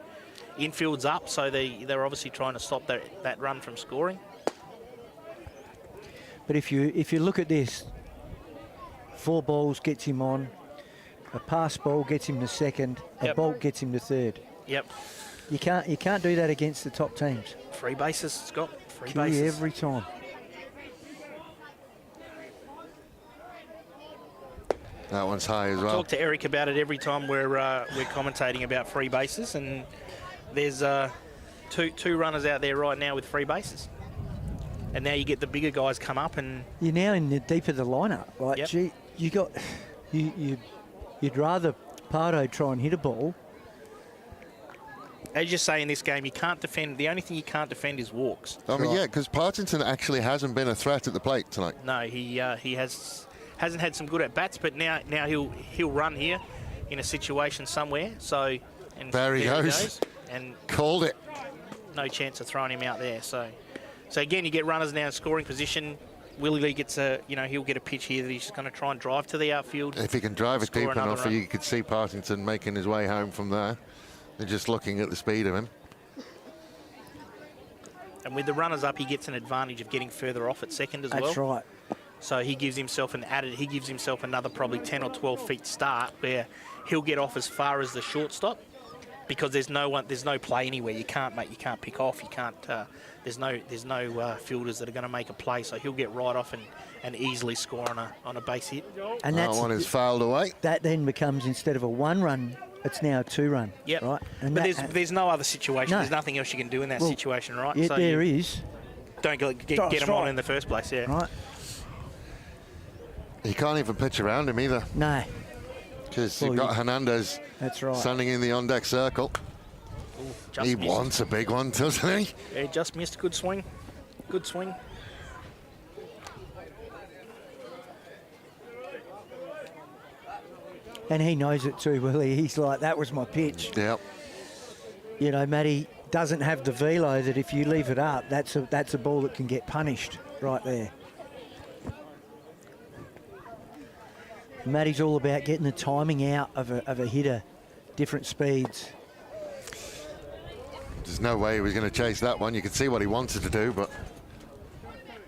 infield's up, so they're obviously trying to stop that run from scoring. But if you look at this, 4 balls gets him on, a pass ball gets him to second, a Yep. bolt gets him to third. Yep. You can't do that against the top teams. 3 bases, Scott. 3 Kill you bases. every time. That one's high as well. Talk to Eric about it every time we're commentating about free bases, and there's two runners out there right now with free bases, and now you get the bigger guys come up, and You're now in the deep of the lineup. Like, Yep. gee, you'd rather Pardo try and hit a ball. as you say in this game, you can't defend. The only thing you can't defend is walks. I mean, Right. yeah, because Partington actually hasn't been a threat at the plate tonight. No, he hasn't had some good at bats, but now he'll run here in a situation somewhere. So and There he goes. and Called it. no chance of throwing him out there. So again, you get runners now in scoring position. Willie Lee gets a, he'll get a pitch here that he's just going to try and drive to the outfield. If he can drive it Score deep another enough, run. you could see Partington making his way home from there. They're just looking at the speed of him. And with the runners up, he gets an advantage of getting further off at second as well. That's right. So he gives himself another probably 10 or 12 feet start where he'll get off as far as the shortstop, because there's no play anywhere. You can't pick off. You can't. There's no fielders that are going to make a play. So he'll get right off and easily score on a base hit. And That one is fouled away. that then becomes, instead of a 1-run, it's now a 2-run. Yep. Right. And But that, there's no other situation. No. There's nothing else you can do in that Well, situation, right? yeah, So there you is. don't get them on in the first place. Yeah. Right. He can't even pitch around him either, No. because Well, you've got Hernandez That's right. standing in the on-deck circle. Ooh, just He missed. wants a big one, doesn't he? Yeah, just missed. Good swing. Good swing. And he knows it too, Willie. He's like, that was my pitch. Yep. Matty doesn't have the velo that if you leave it up, that's a ball that can get punished right there. Matty's all about getting the timing out of a hitter, different speeds. There's no way he was going to chase that one. You could see what he wanted to do, but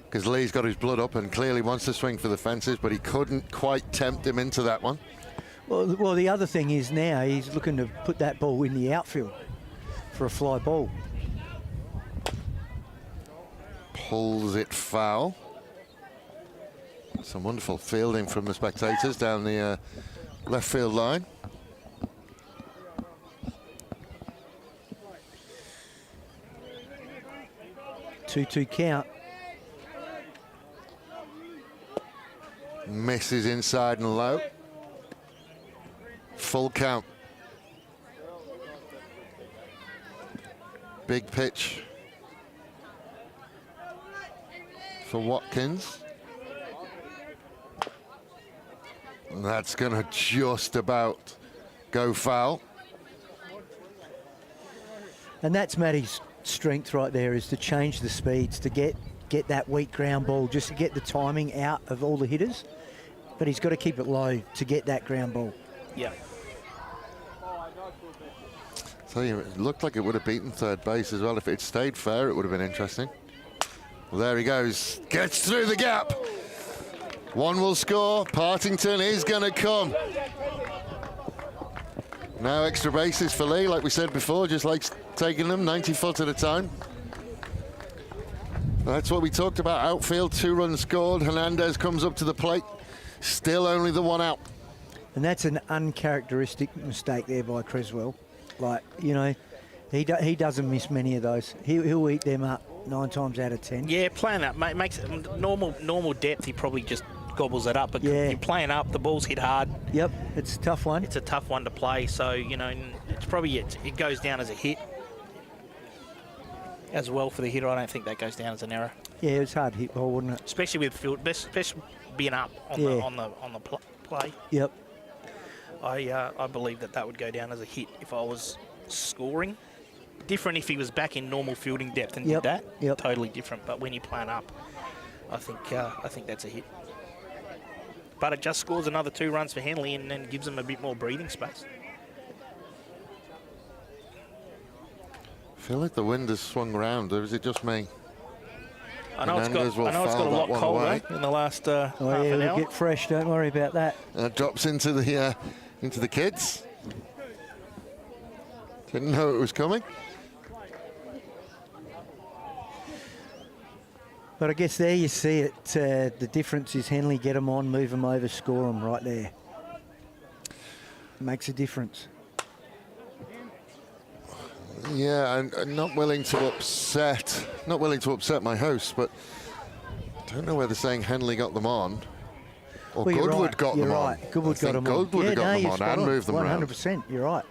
because Lee's got his blood up and clearly wants to swing for the fences, but he couldn't quite tempt him into that one. Well, the other thing is now he's looking to put that ball in the outfield for a fly ball. Pulls it foul. Some wonderful fielding from the spectators down the left field line. Two count. Misses inside and low. Full count. Big pitch for Watkins. And that's going to just about go foul. And that's Matty's strength right there, is to change the speeds, to get that weak ground ball, just to get the timing out of all the hitters. But he's got to keep it low to get that ground ball. Yeah. Tell you, it looked like it would have beaten third base as well. If it stayed fair, it would have been interesting. Well, there he goes. Gets through the gap. One will score. Partington is going to come. Now extra bases for Lee, like we said before, just likes taking them 90 foot at a time. That's what we talked about. Outfield, 2 runs scored. Hernandez comes up to the plate. Still only the 1 out. And that's an uncharacteristic mistake there by Creswell. Like, he doesn't miss many of those. He'll eat them up 9 times out of 10. Yeah, playing up makes it normal depth. He probably just gobbles it up. But Yeah. you're playing up, the ball's hit hard. Yep, it's a tough one. It's a tough one to play. So it's probably it goes down as a hit as well for the hitter. I don't think that goes down as an error, Yeah, it was hard hit ball, wasn't it? especially with field, especially being up on Yeah. the play. Yep. I believe that would go down as a hit if I was scoring. Different if he was back in normal fielding depth and Yep, did that. yep. Totally different. But when you're playing up, I think that's a hit. But it just scores another 2 runs for Henley and then gives them a bit more breathing space. I feel like the wind has swung round, or is it just me? I know it's got Hernandez will a lot foul that one colder away. in the last half Oh, yeah, an we'll hour. get fresh. Don't worry about that. Drops into the kids. Didn't know it was coming. But I guess there you see it. The difference is Henley get them on, move them over, score them right there. Makes a difference. Yeah, I'm not willing to upset my host, but I don't know whether saying Henley got them on or Well, you're Goodwood right. got You're them right. on. Goodwood I got think them on. Goodwood Yeah, got no, them you're on spot and moved them around. 100%. You're right.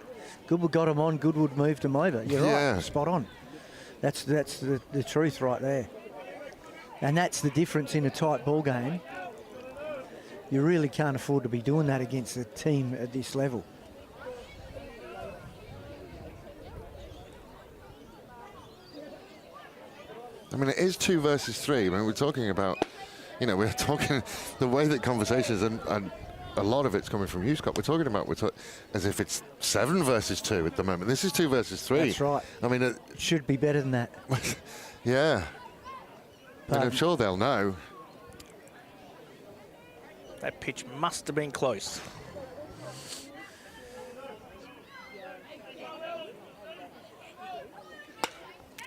Goodwood got them on. Goodwood moved them over. You're Yeah. right. Spot on. That's the truth right there. And that's the difference in a tight ball game. You really can't afford to be doing that against a team at this level. I mean, it is 2 versus 3. I mean, we're talking about you know, we're talking the way that conversations and a lot of it's coming from you, Scott. We're talking about as if it's 7 versus 2 at the moment. This is 2 versus 3. That's right. I mean, it should be better than that. Yeah. And I'm sure they'll know. That pitch must have been close.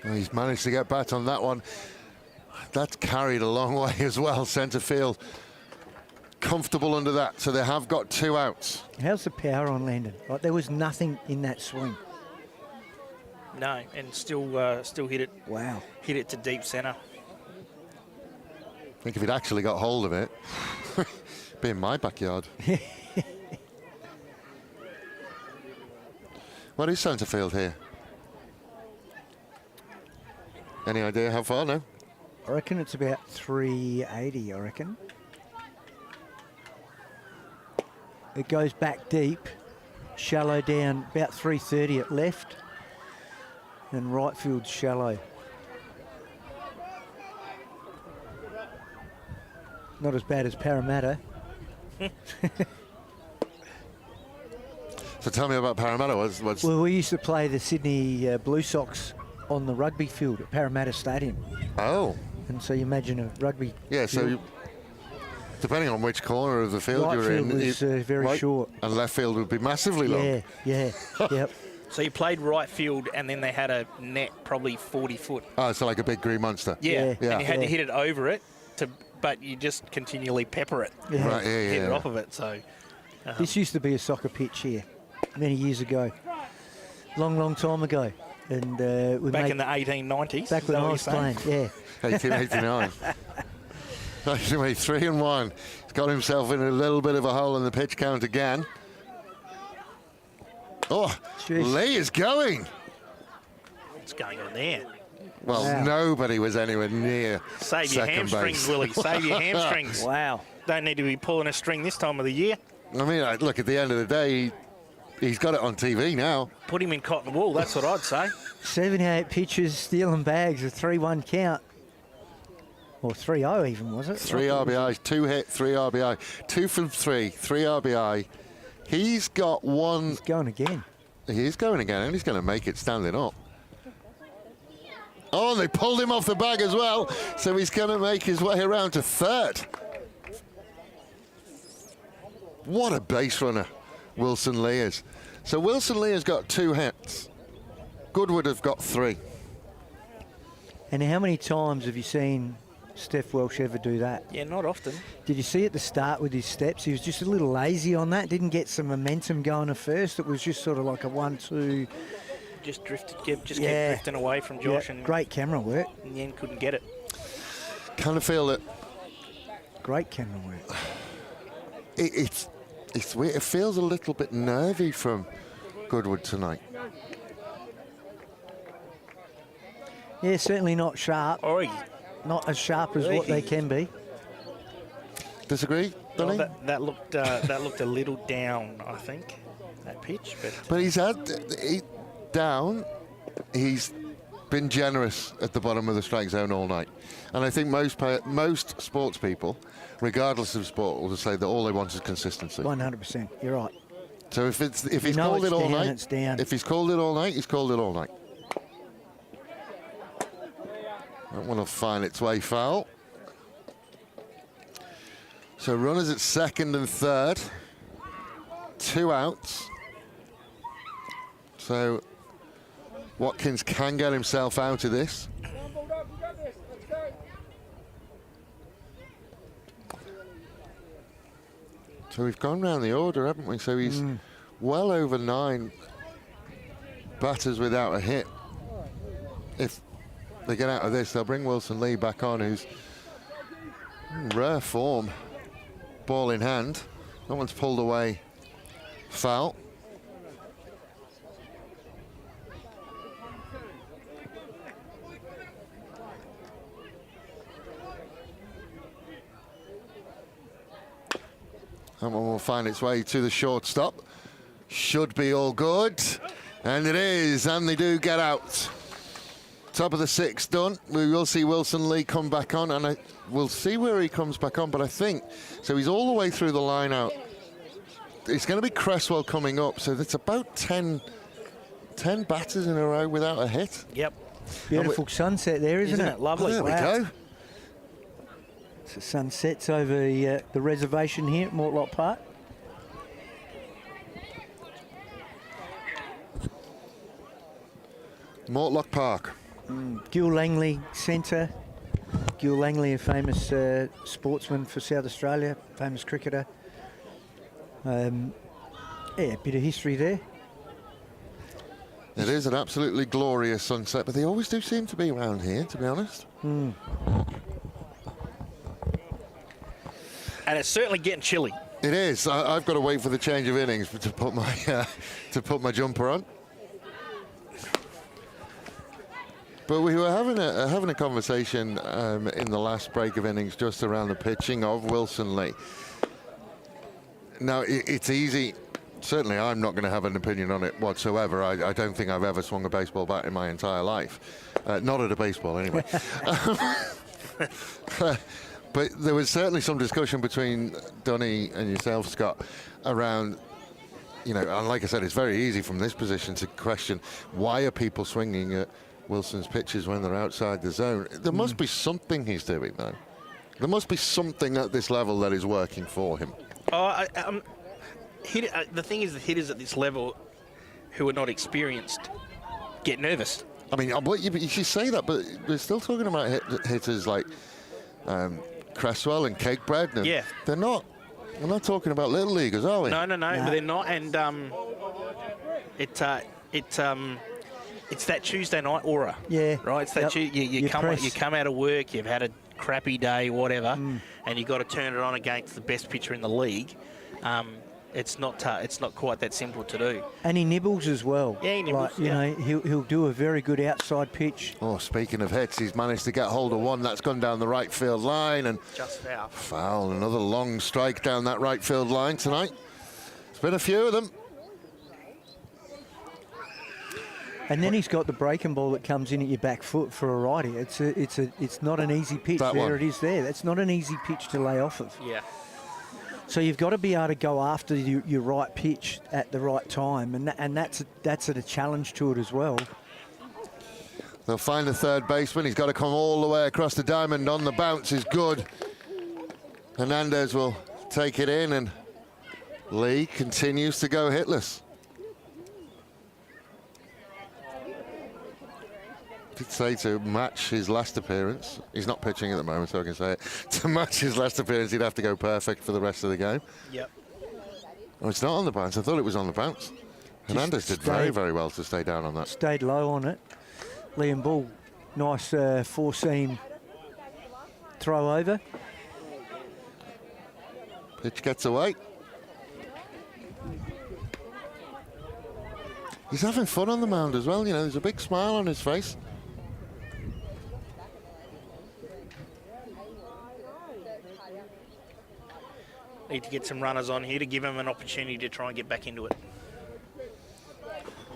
Well, he's managed to get back on that one. That's carried a long way as well. Centre field comfortable under that, so they have got 2 outs. How's the power on Landon? Like, there was nothing in that swing. No, and still hit it. Wow. Hit it to deep centre. I think if he'd actually got hold of it, be in my backyard. What is centre field here? Any idea how far? No. I reckon it's about 380, I reckon. It goes back deep, shallow down, about 330 at left, and right field shallow. Not as bad as Parramatta. So tell me about Parramatta. What's Well, we used to play the Sydney Blue Sox on the rugby field at Parramatta Stadium. Oh. And so you imagine a rugby Yeah, so field. depending on which corner of the field Right you're field in, was very right, short. and left field would be massively long. Yeah, yep. So you played right field, and then they had a net probably 40 foot. Oh, so like a big green monster. Yeah, Yeah. and you had to Yeah. hit it over it, but you just continually pepper it. Yeah. Right, yeah, Hit it yeah. off of it, so... This used to be a soccer pitch here many years ago. Long time ago. And we Back made, in the 1890s. back is when that I what was you're saying? playing, yeah. 1889. Anyway, 3-1. He's got himself in a little bit of a hole in the pitch count again. Oh, Jeez. Lee is going. What's going on there? Well, Wow. nobody was anywhere near Save your second hamstrings, base. Willie. Save your hamstrings. Wow. Don't need to be pulling a string this time of the year. I mean, look, at the end of the day, he's got it on TV now. Put him in cotton wool, that's what I'd say. 78 pitches, stealing bags, a 3-1 count. Or 3-0 even, was it? 3 RBIs, 2 hit, 3 RBI. 2 from 3, 3 RBI. He's got one. He's going again. He is going again, and he's going to make it standing up. Oh, they pulled him off the bag as well, so he's going to make his way around to third. What a base runner Wilson Lee is. So Wilson Lee has got 2 hits. Goodwood have got 3. And how many times have you seen Steph Welsh ever do that? Yeah, not often. Did you see at the start with his steps? He was just a little lazy on that. Didn't get some momentum going at first. It was just sort of like a 1-2. Just drifted, kept drifting away from Josh, Yeah, and great camera work. in the end couldn't get it. Kind of feel that Great camera work. it's weird. It feels a little bit nervy from Goodwood tonight. Yeah, certainly not sharp. Oi. Not as sharp as what they can be. Disagree, Well, Donny? that looked a little down, I think, that pitch. But But he's been generous at the bottom of the strike zone all night. And I think most sports people, regardless of sport, will just say that all they want is consistency. 100%. You're right. So if he's know called it's it all down, night, it's down. if he's called it all night, he's called it all night. That one will find its way foul. So runners at second and third. 2 outs. So Watkins can get himself out of this. So we've gone round the order, haven't we? So he's well over 9 batters without a hit. If they get out of this, they'll bring Wilson Lee back on, who's in rare form. Ball in hand. That one's pulled away. Foul. That one will find its way to the shortstop. Should be all good. And it is, and they do get out. Top of the 6th done. We will see Wilson Lee come back on, and we'll see where he comes back on, but I think, so he's all the way through the line out. It's going to be Cresswell coming up, so that's about 10 batters in a row without a hit. Yep. Beautiful sunset there, isn't it? Lovely? There we go. So sunsets over the reservation here at Mortlock Park. Mortlock Park. Gil Langley Centre. Gil Langley, a famous sportsman for South Australia, famous cricketer. Yeah, a bit of history there. It is an absolutely glorious sunset, but they always do seem to be around here, to be honest. And it's certainly getting chilly. It is. I've got to wait for the change of innings to put my jumper on. But we were having a conversation in the last break of innings just around the pitching of Wilson Lee. Now, it's easy. Certainly, I'm not going to have an opinion on it whatsoever. I don't think I've ever swung a baseball bat in my entire life. Not at a baseball, anyway. But there was certainly some discussion between Donny and yourself, Scott, around, you know, and like I said, it's very easy from this position to question why are people swinging at Wilson's pitches when they're outside the zone. There must be something he's doing, though. There must be something at this level that is working for him. The thing is, the hitters at this level who are not experienced get nervous. I mean, you say that, but we're still talking about hitters like Cresswell and Cakebread. And yeah. We're not talking about little leaguers, are we? No, but they're not. And it's that Tuesday night aura. Yeah. Right? It's that you come out of work, you've had a crappy day, whatever, and you've got to turn it on against the best pitcher in the league. It's not quite that simple to do. And he nibbles as well. Yeah, he nibbles. Like, you know, he'll do a very good outside pitch. Oh, speaking of hits, he's managed to get hold of one that's gone down the right field line and Just foul. Foul. Another long strike down that right field line tonight. There's been a few of them. And then he's got the breaking ball that comes in at your back foot for a righty. It's not an easy pitch. It is there. That's not an easy pitch to lay off of. Yeah. So you've got to be able to go after your right pitch at the right time, and that's a challenge to it as well. They'll find the third baseman. He's got to come all the way across the diamond. On the bounce is good. Hernandez will take it in, and Lee continues to go hitless. Did say to match his last appearance. He's not pitching at the moment, so I can say it. To match his last appearance, he'd have to go perfect for the rest of the game. Yep. Oh, it's not on the bounce. I thought it was on the bounce. Hernandez did very, very well to stay down on that. Stayed low on it. Liam Bull, nice four-seam throw over. Pitch gets away. He's having fun on the mound as well. You know, there's a big smile on his face. Need to get some runners on here to give him an opportunity to try and get back into it.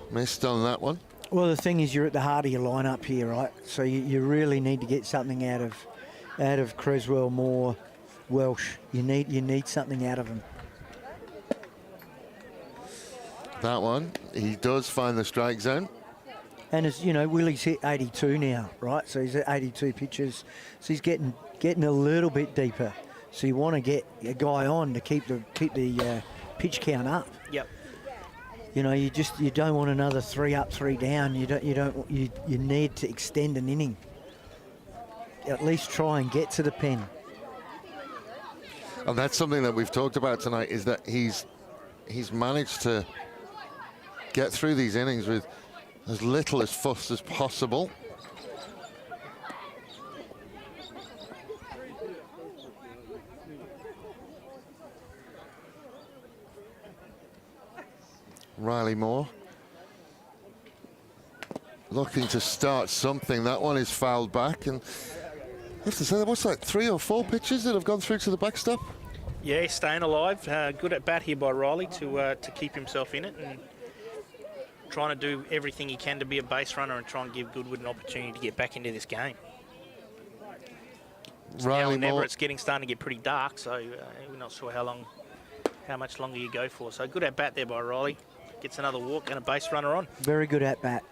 Missed on that one. Well, the thing is, you're at the heart of your lineup here, right? So you really need to get something out of Creswell, Moore, Welsh. You need something out of him. That one, he does find the strike zone. And as you know, Willie's hit 82 now, right? So he's at 82 pitches. So he's getting a little bit deeper. So you want to get a guy on to keep the pitch count up. Yep. You know, you don't want another 3 up, 3 down. You need to extend an inning. At least try and get to the pen. And that's something that we've talked about tonight, is that he's managed to get through these innings with as little as fuss as possible. Riley Moore looking to start something. That one is fouled back, and I have to say, what's like 3 or 4 pitches that have gone through to the backstop? Yeah, staying alive. Good at bat here by Riley to keep himself in it and trying to do everything he can to be a base runner and try and give Goodwood an opportunity to get back into this game. Now or never, it's starting to get pretty dark, so we're not sure how much longer you go for. So good at bat there by Riley. Gets another walk and a base runner on. Very good at bat.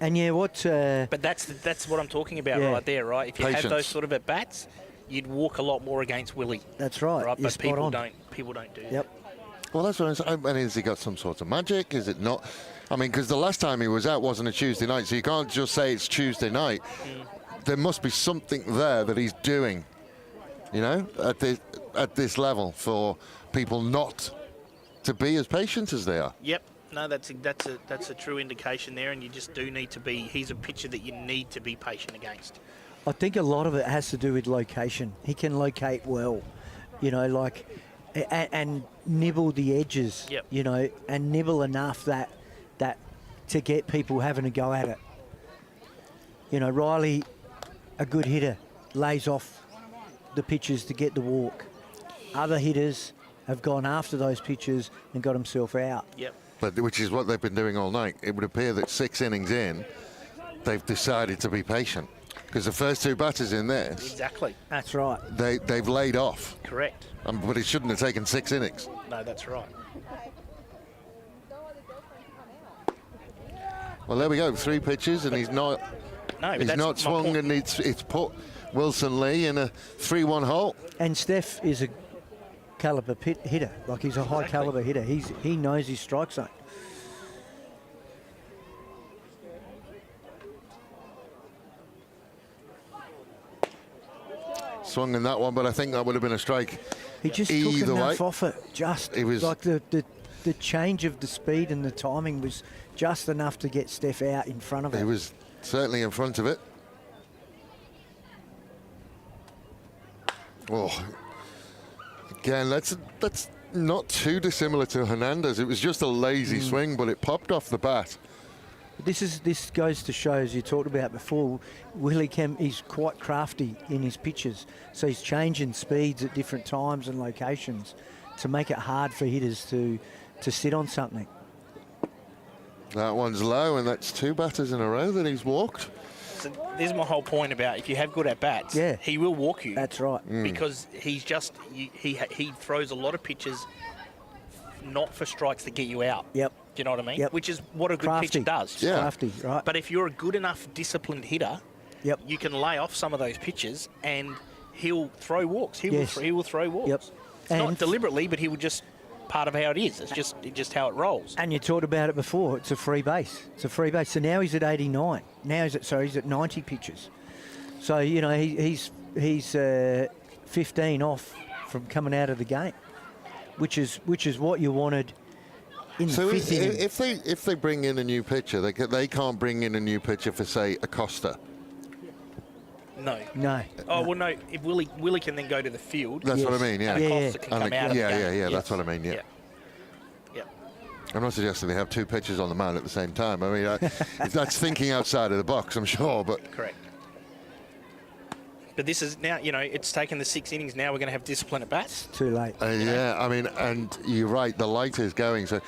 And yeah, but that's what I'm talking about right there, right? If you had those sort of at bats, you'd walk a lot more against Willie. That's right. Right, but people don't do that. Well, that's what I'm saying. I mean, has he got some sort of magic? Is it not? I mean, because the last time he was out wasn't a Tuesday night, so you can't just say it's Tuesday night. There must be something there that he's doing, you know, at this level for people not to be as patient as they are. Yep. No, that's a true indication there, and you just do need to be. He's a pitcher that you need to be patient against. I think a lot of it has to do with location. He can locate well, you know, like, and nibble the edges, you know, and nibble enough that to get people having a go at it. You know, Riley, a good hitter, lays off the pitches to get the walk. Other hitters have gone after those pitches and got himself out. Yep. But which is what they've been doing all night. It would appear that 6 innings in, they've decided to be patient. Because the first 2 batters in this... Exactly. That's right. They've laid off. Correct. But it shouldn't have taken 6 innings. No, that's right. Well, there we go. 3 pitches, and he's not... No, he's not swung, and it's put Wilson Lee in a 3-1 hole. And Steph is a caliber hitter. Like, he's a high caliber hitter. He knows his strike zone. Swung in that one, but I think that would have been a strike. He just took enough off it. It was like the change of the speed and the timing was just enough to get Steph out in front of it. He was certainly in front of it. Oh, again, that's not too dissimilar to Hernandez. It was just a lazy swing, but it popped off the bat. This goes to show, as you talked about before, Willie he's quite crafty in his pitches. So he's changing speeds at different times and locations to make it hard for hitters to sit on something. That one's low, and that's 2 batters in a row that he's walked. So there's my whole point about if you have good at-bats, he will walk you. That's right. Because he's just, he throws a lot of pitches not for strikes that get you out. Yep. Do you know what I mean? Yep. Which is what a good pitcher does. Yeah. Crafty, right. But if you're a good enough disciplined hitter, you can lay off some of those pitches and he'll throw walks. He will throw walks. Yep. Not deliberately, but he will just, part of how it is. It's just how it rolls. And you talked about it before. It's a free base. It's a free base. So now he's at 89. Now he's at 90 pitches. So, you know, he's 15 off from coming out of the game, which is what you wanted in the 5th inning. If they bring in a new pitcher, they can't bring in a new pitcher for, say, Acosta. No. No. Oh, well, no. If Willie can then go to the field. That's what I mean, yeah. And Acosta can come out of the game. Yeah, that's what I mean, yeah. I'm not suggesting they have 2 pitchers on the mound at the same time. I mean, that's thinking outside of the box, I'm sure, but... Correct. But this is now, you know, it's taken the 6 innings. Now we're going to have discipline at bats. Too late. Yeah, I mean, and you're right, the light is going, so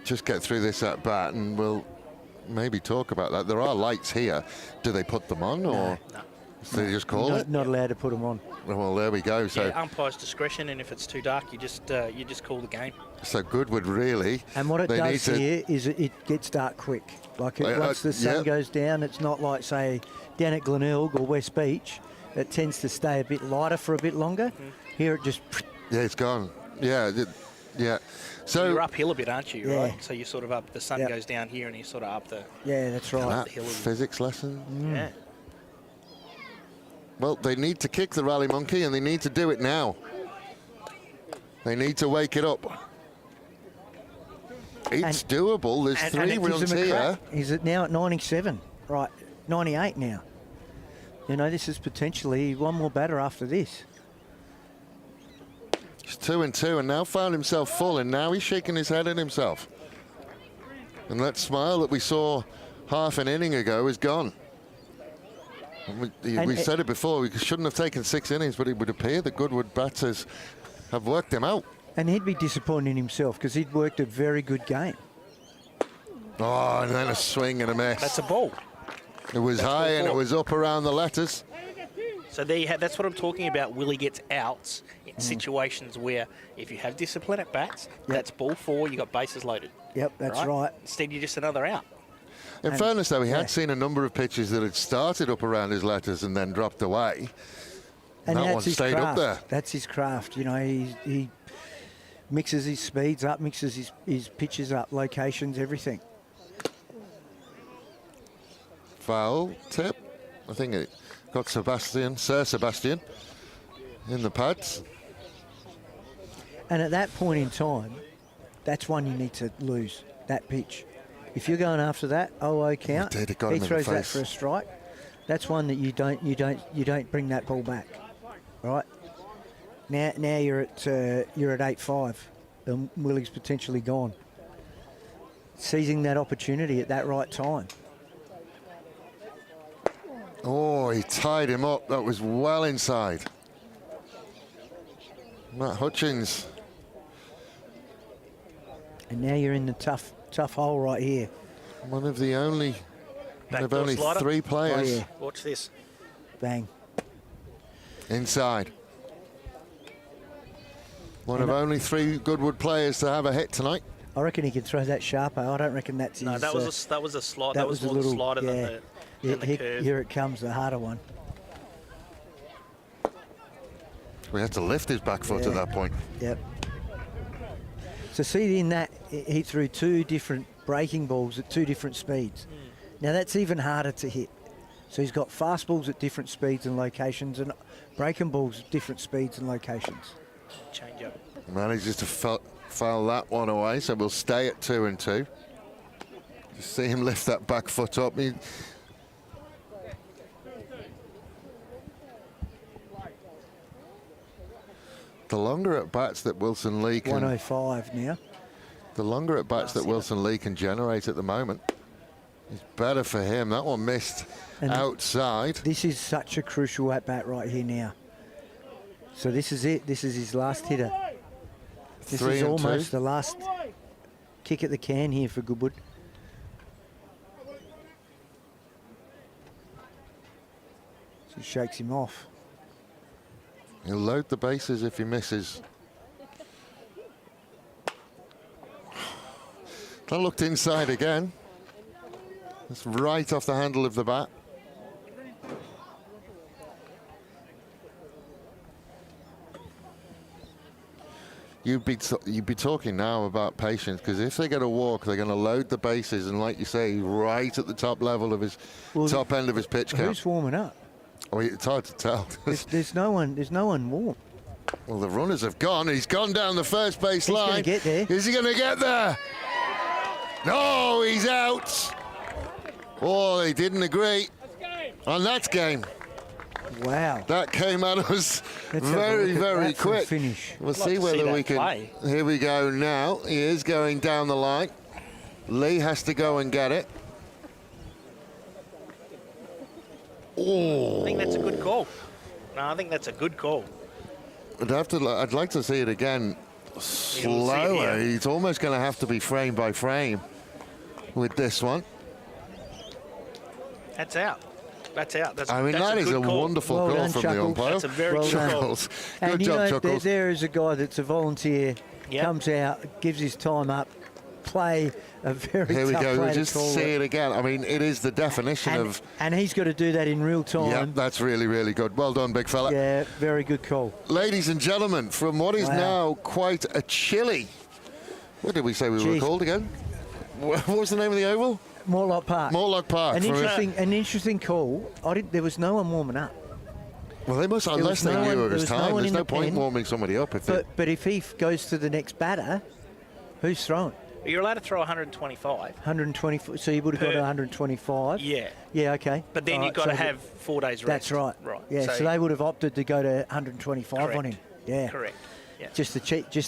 just get through this at bat and we'll maybe talk about that. There are lights here. Do they put them on or do they just call it? Not allowed to put them on. Well, there we go. So umpire's discretion, and if it's too dark, you just call the game. So Goodwood really. And what it does here is it gets dark quick. Like once the sun goes down, it's not like, say, down at Glenelg or West Beach. It tends to stay a bit lighter for a bit longer. Here it just... Yeah, it's gone. Yeah. So you're uphill a bit, aren't you? Right. So you're sort of up. The sun goes down here, and you're sort of up the. Yeah, that's right. That physics lesson. Yeah. Well, they need to kick the rally monkey, and they need to do it now. They need to wake it up. It's doable. There's 3 runs here. He's now at 97. Right, 98 now. You know, this is potentially one more batter after this. He's 2-2 and now found himself full, and now he's shaking his head at himself. And that smile that we saw half an inning ago is gone. We said it before, we shouldn't have taken 6 innings, but it would appear the Goodwood batters have worked him out. And he'd be disappointed in himself because he'd worked a very good game. Oh, and then a swing and a miss. That's a ball. It was high and it was up around the letters. So there you have, that's what I'm talking about. Willie gets outs in situations where if you have discipline at bats, that's ball 4, you got bases loaded. Yep, that's right. Instead, you're just another out. In fairness, though, he had seen a number of pitches that had started up around his letters and then dropped away. And that that's one his stayed craft. up there. That's his craft. You know, he mixes his speeds up, mixes his pitches up, locations, everything. Foul tip. I think it got Sir Sebastian, in the pads. And at that point in time, that's one you need to lose, that pitch. If you're going after that, 0-0 count, It got him he in the throws that face. for a strike. That's one that you don't bring that ball back, right? Now you're at 8-5, and Willie's potentially gone. Seizing that opportunity at that right time. Oh, he tied him up. That was well inside. Matt Hutchins. And now you're in the tough hole right here. One of the only, Backdoor only slider. 3 players Oh, yeah. Watch this. Bang. inside. One of only 3 Goodwood players to have a hit tonight. I reckon he can throw that sharper. I don't reckon that's his... No, that was a slide. that That was was a more little- the slider yeah. than the curve. Here it comes, the harder one. We had to lift his back foot at that point. Yep. So see, in that, he threw 2 different breaking balls at 2 different speeds. Now that's even harder to hit. So he's got fast balls at different speeds and locations, and breaking balls at different speeds and locations. Change up. Manages to foul that one away, so we'll stay at 2-2. Just see him lift that back foot up. The longer at bats that Wilson Lee can, 105 now. the longer at bats that Wilson Lee can generate at the moment, is better for him. That one missed And outside. This is such a crucial at-bat right here now. So this is it. This is his last hitter. This 3 is and almost 2. the last kick at the can here for Goodwood. So he shakes him off. He'll load the bases if he misses. That looked inside again. That's right off the handle of the bat. You'd be talking now about patience, because if they get a walk, they're going to load the bases, and like you say, right at the top level of his top end of his pitch count. Who's warming up? Oh, it's hard to tell. There's no one warm. Well, the runners have gone. He's gone down the first base line. He's going to get there. Is he going to get there? No, he's out. Oh, they didn't agree. And that's game. Wow. That came at us Let's have a very, look at very that for a quick. finish. We'll I'd like see to whether see we that can. play. Here we go now. He is going down the line. Lee has to go and get it. Oh. I think that's a good call. No, I think that's a good call. I'd like to see it again. Slower. here. He's almost going to have to be frame by frame with this one. That's out. That's out. That's, I mean, that's that is a good call. wonderful Well call done, from the Chuckles. umpire. That's a very Well good done. call. Chuckles. And Good you job, know, Chuckles. there is a guy that's a volunteer, Yep. comes out, gives his time up, play a very Here we tough go. play We'll to just call see it. it again. I mean, it is the definition of. And he's got to do that in real time. Yeah, that's really, really good. Well done, big fella. Yeah, very good call. Ladies and gentlemen, from what is Wow. now quite a chilly. What did we say we were Jeez. called again? What was the name of the oval? Mortlock Park. Mortlock Park. An From- interesting call. There was no one warming up. well, they must, was unless they no knew one- it there was was no time. one There's in no the point pen. warming somebody up if they. But if he goes to the next batter, who's throwing? You're allowed to throw 125. 120. So you would have got Per- 125. Yeah. Yeah. Okay. But then All you've right, got to so have 4 days rest. That's right. Right. Yeah. So they would have opted to go to 125 on Correct. him. Yeah. Correct. Yeah. Just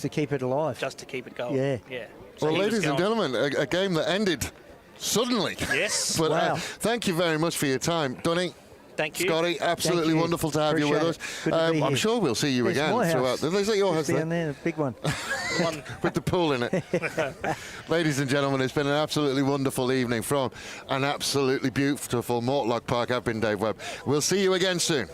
to keep it alive. Just to keep it going. Yeah. Yeah. So Well, he was ladies and going- gentlemen, a game that ended suddenly. Yes. But Wow. thank you very much for your time, Dunny. Thank you. Scotty, absolutely Thank you. wonderful to have you with us. Appreciate it. Good to be I'm here. sure we'll see you There's again my throughout. house. Is that your house Down there? there, the big one. One. With the pool in it. Ladies and gentlemen, it's been an absolutely wonderful evening from an absolutely beautiful Mortlock Park. I've been Dave Webb. We'll see you again soon.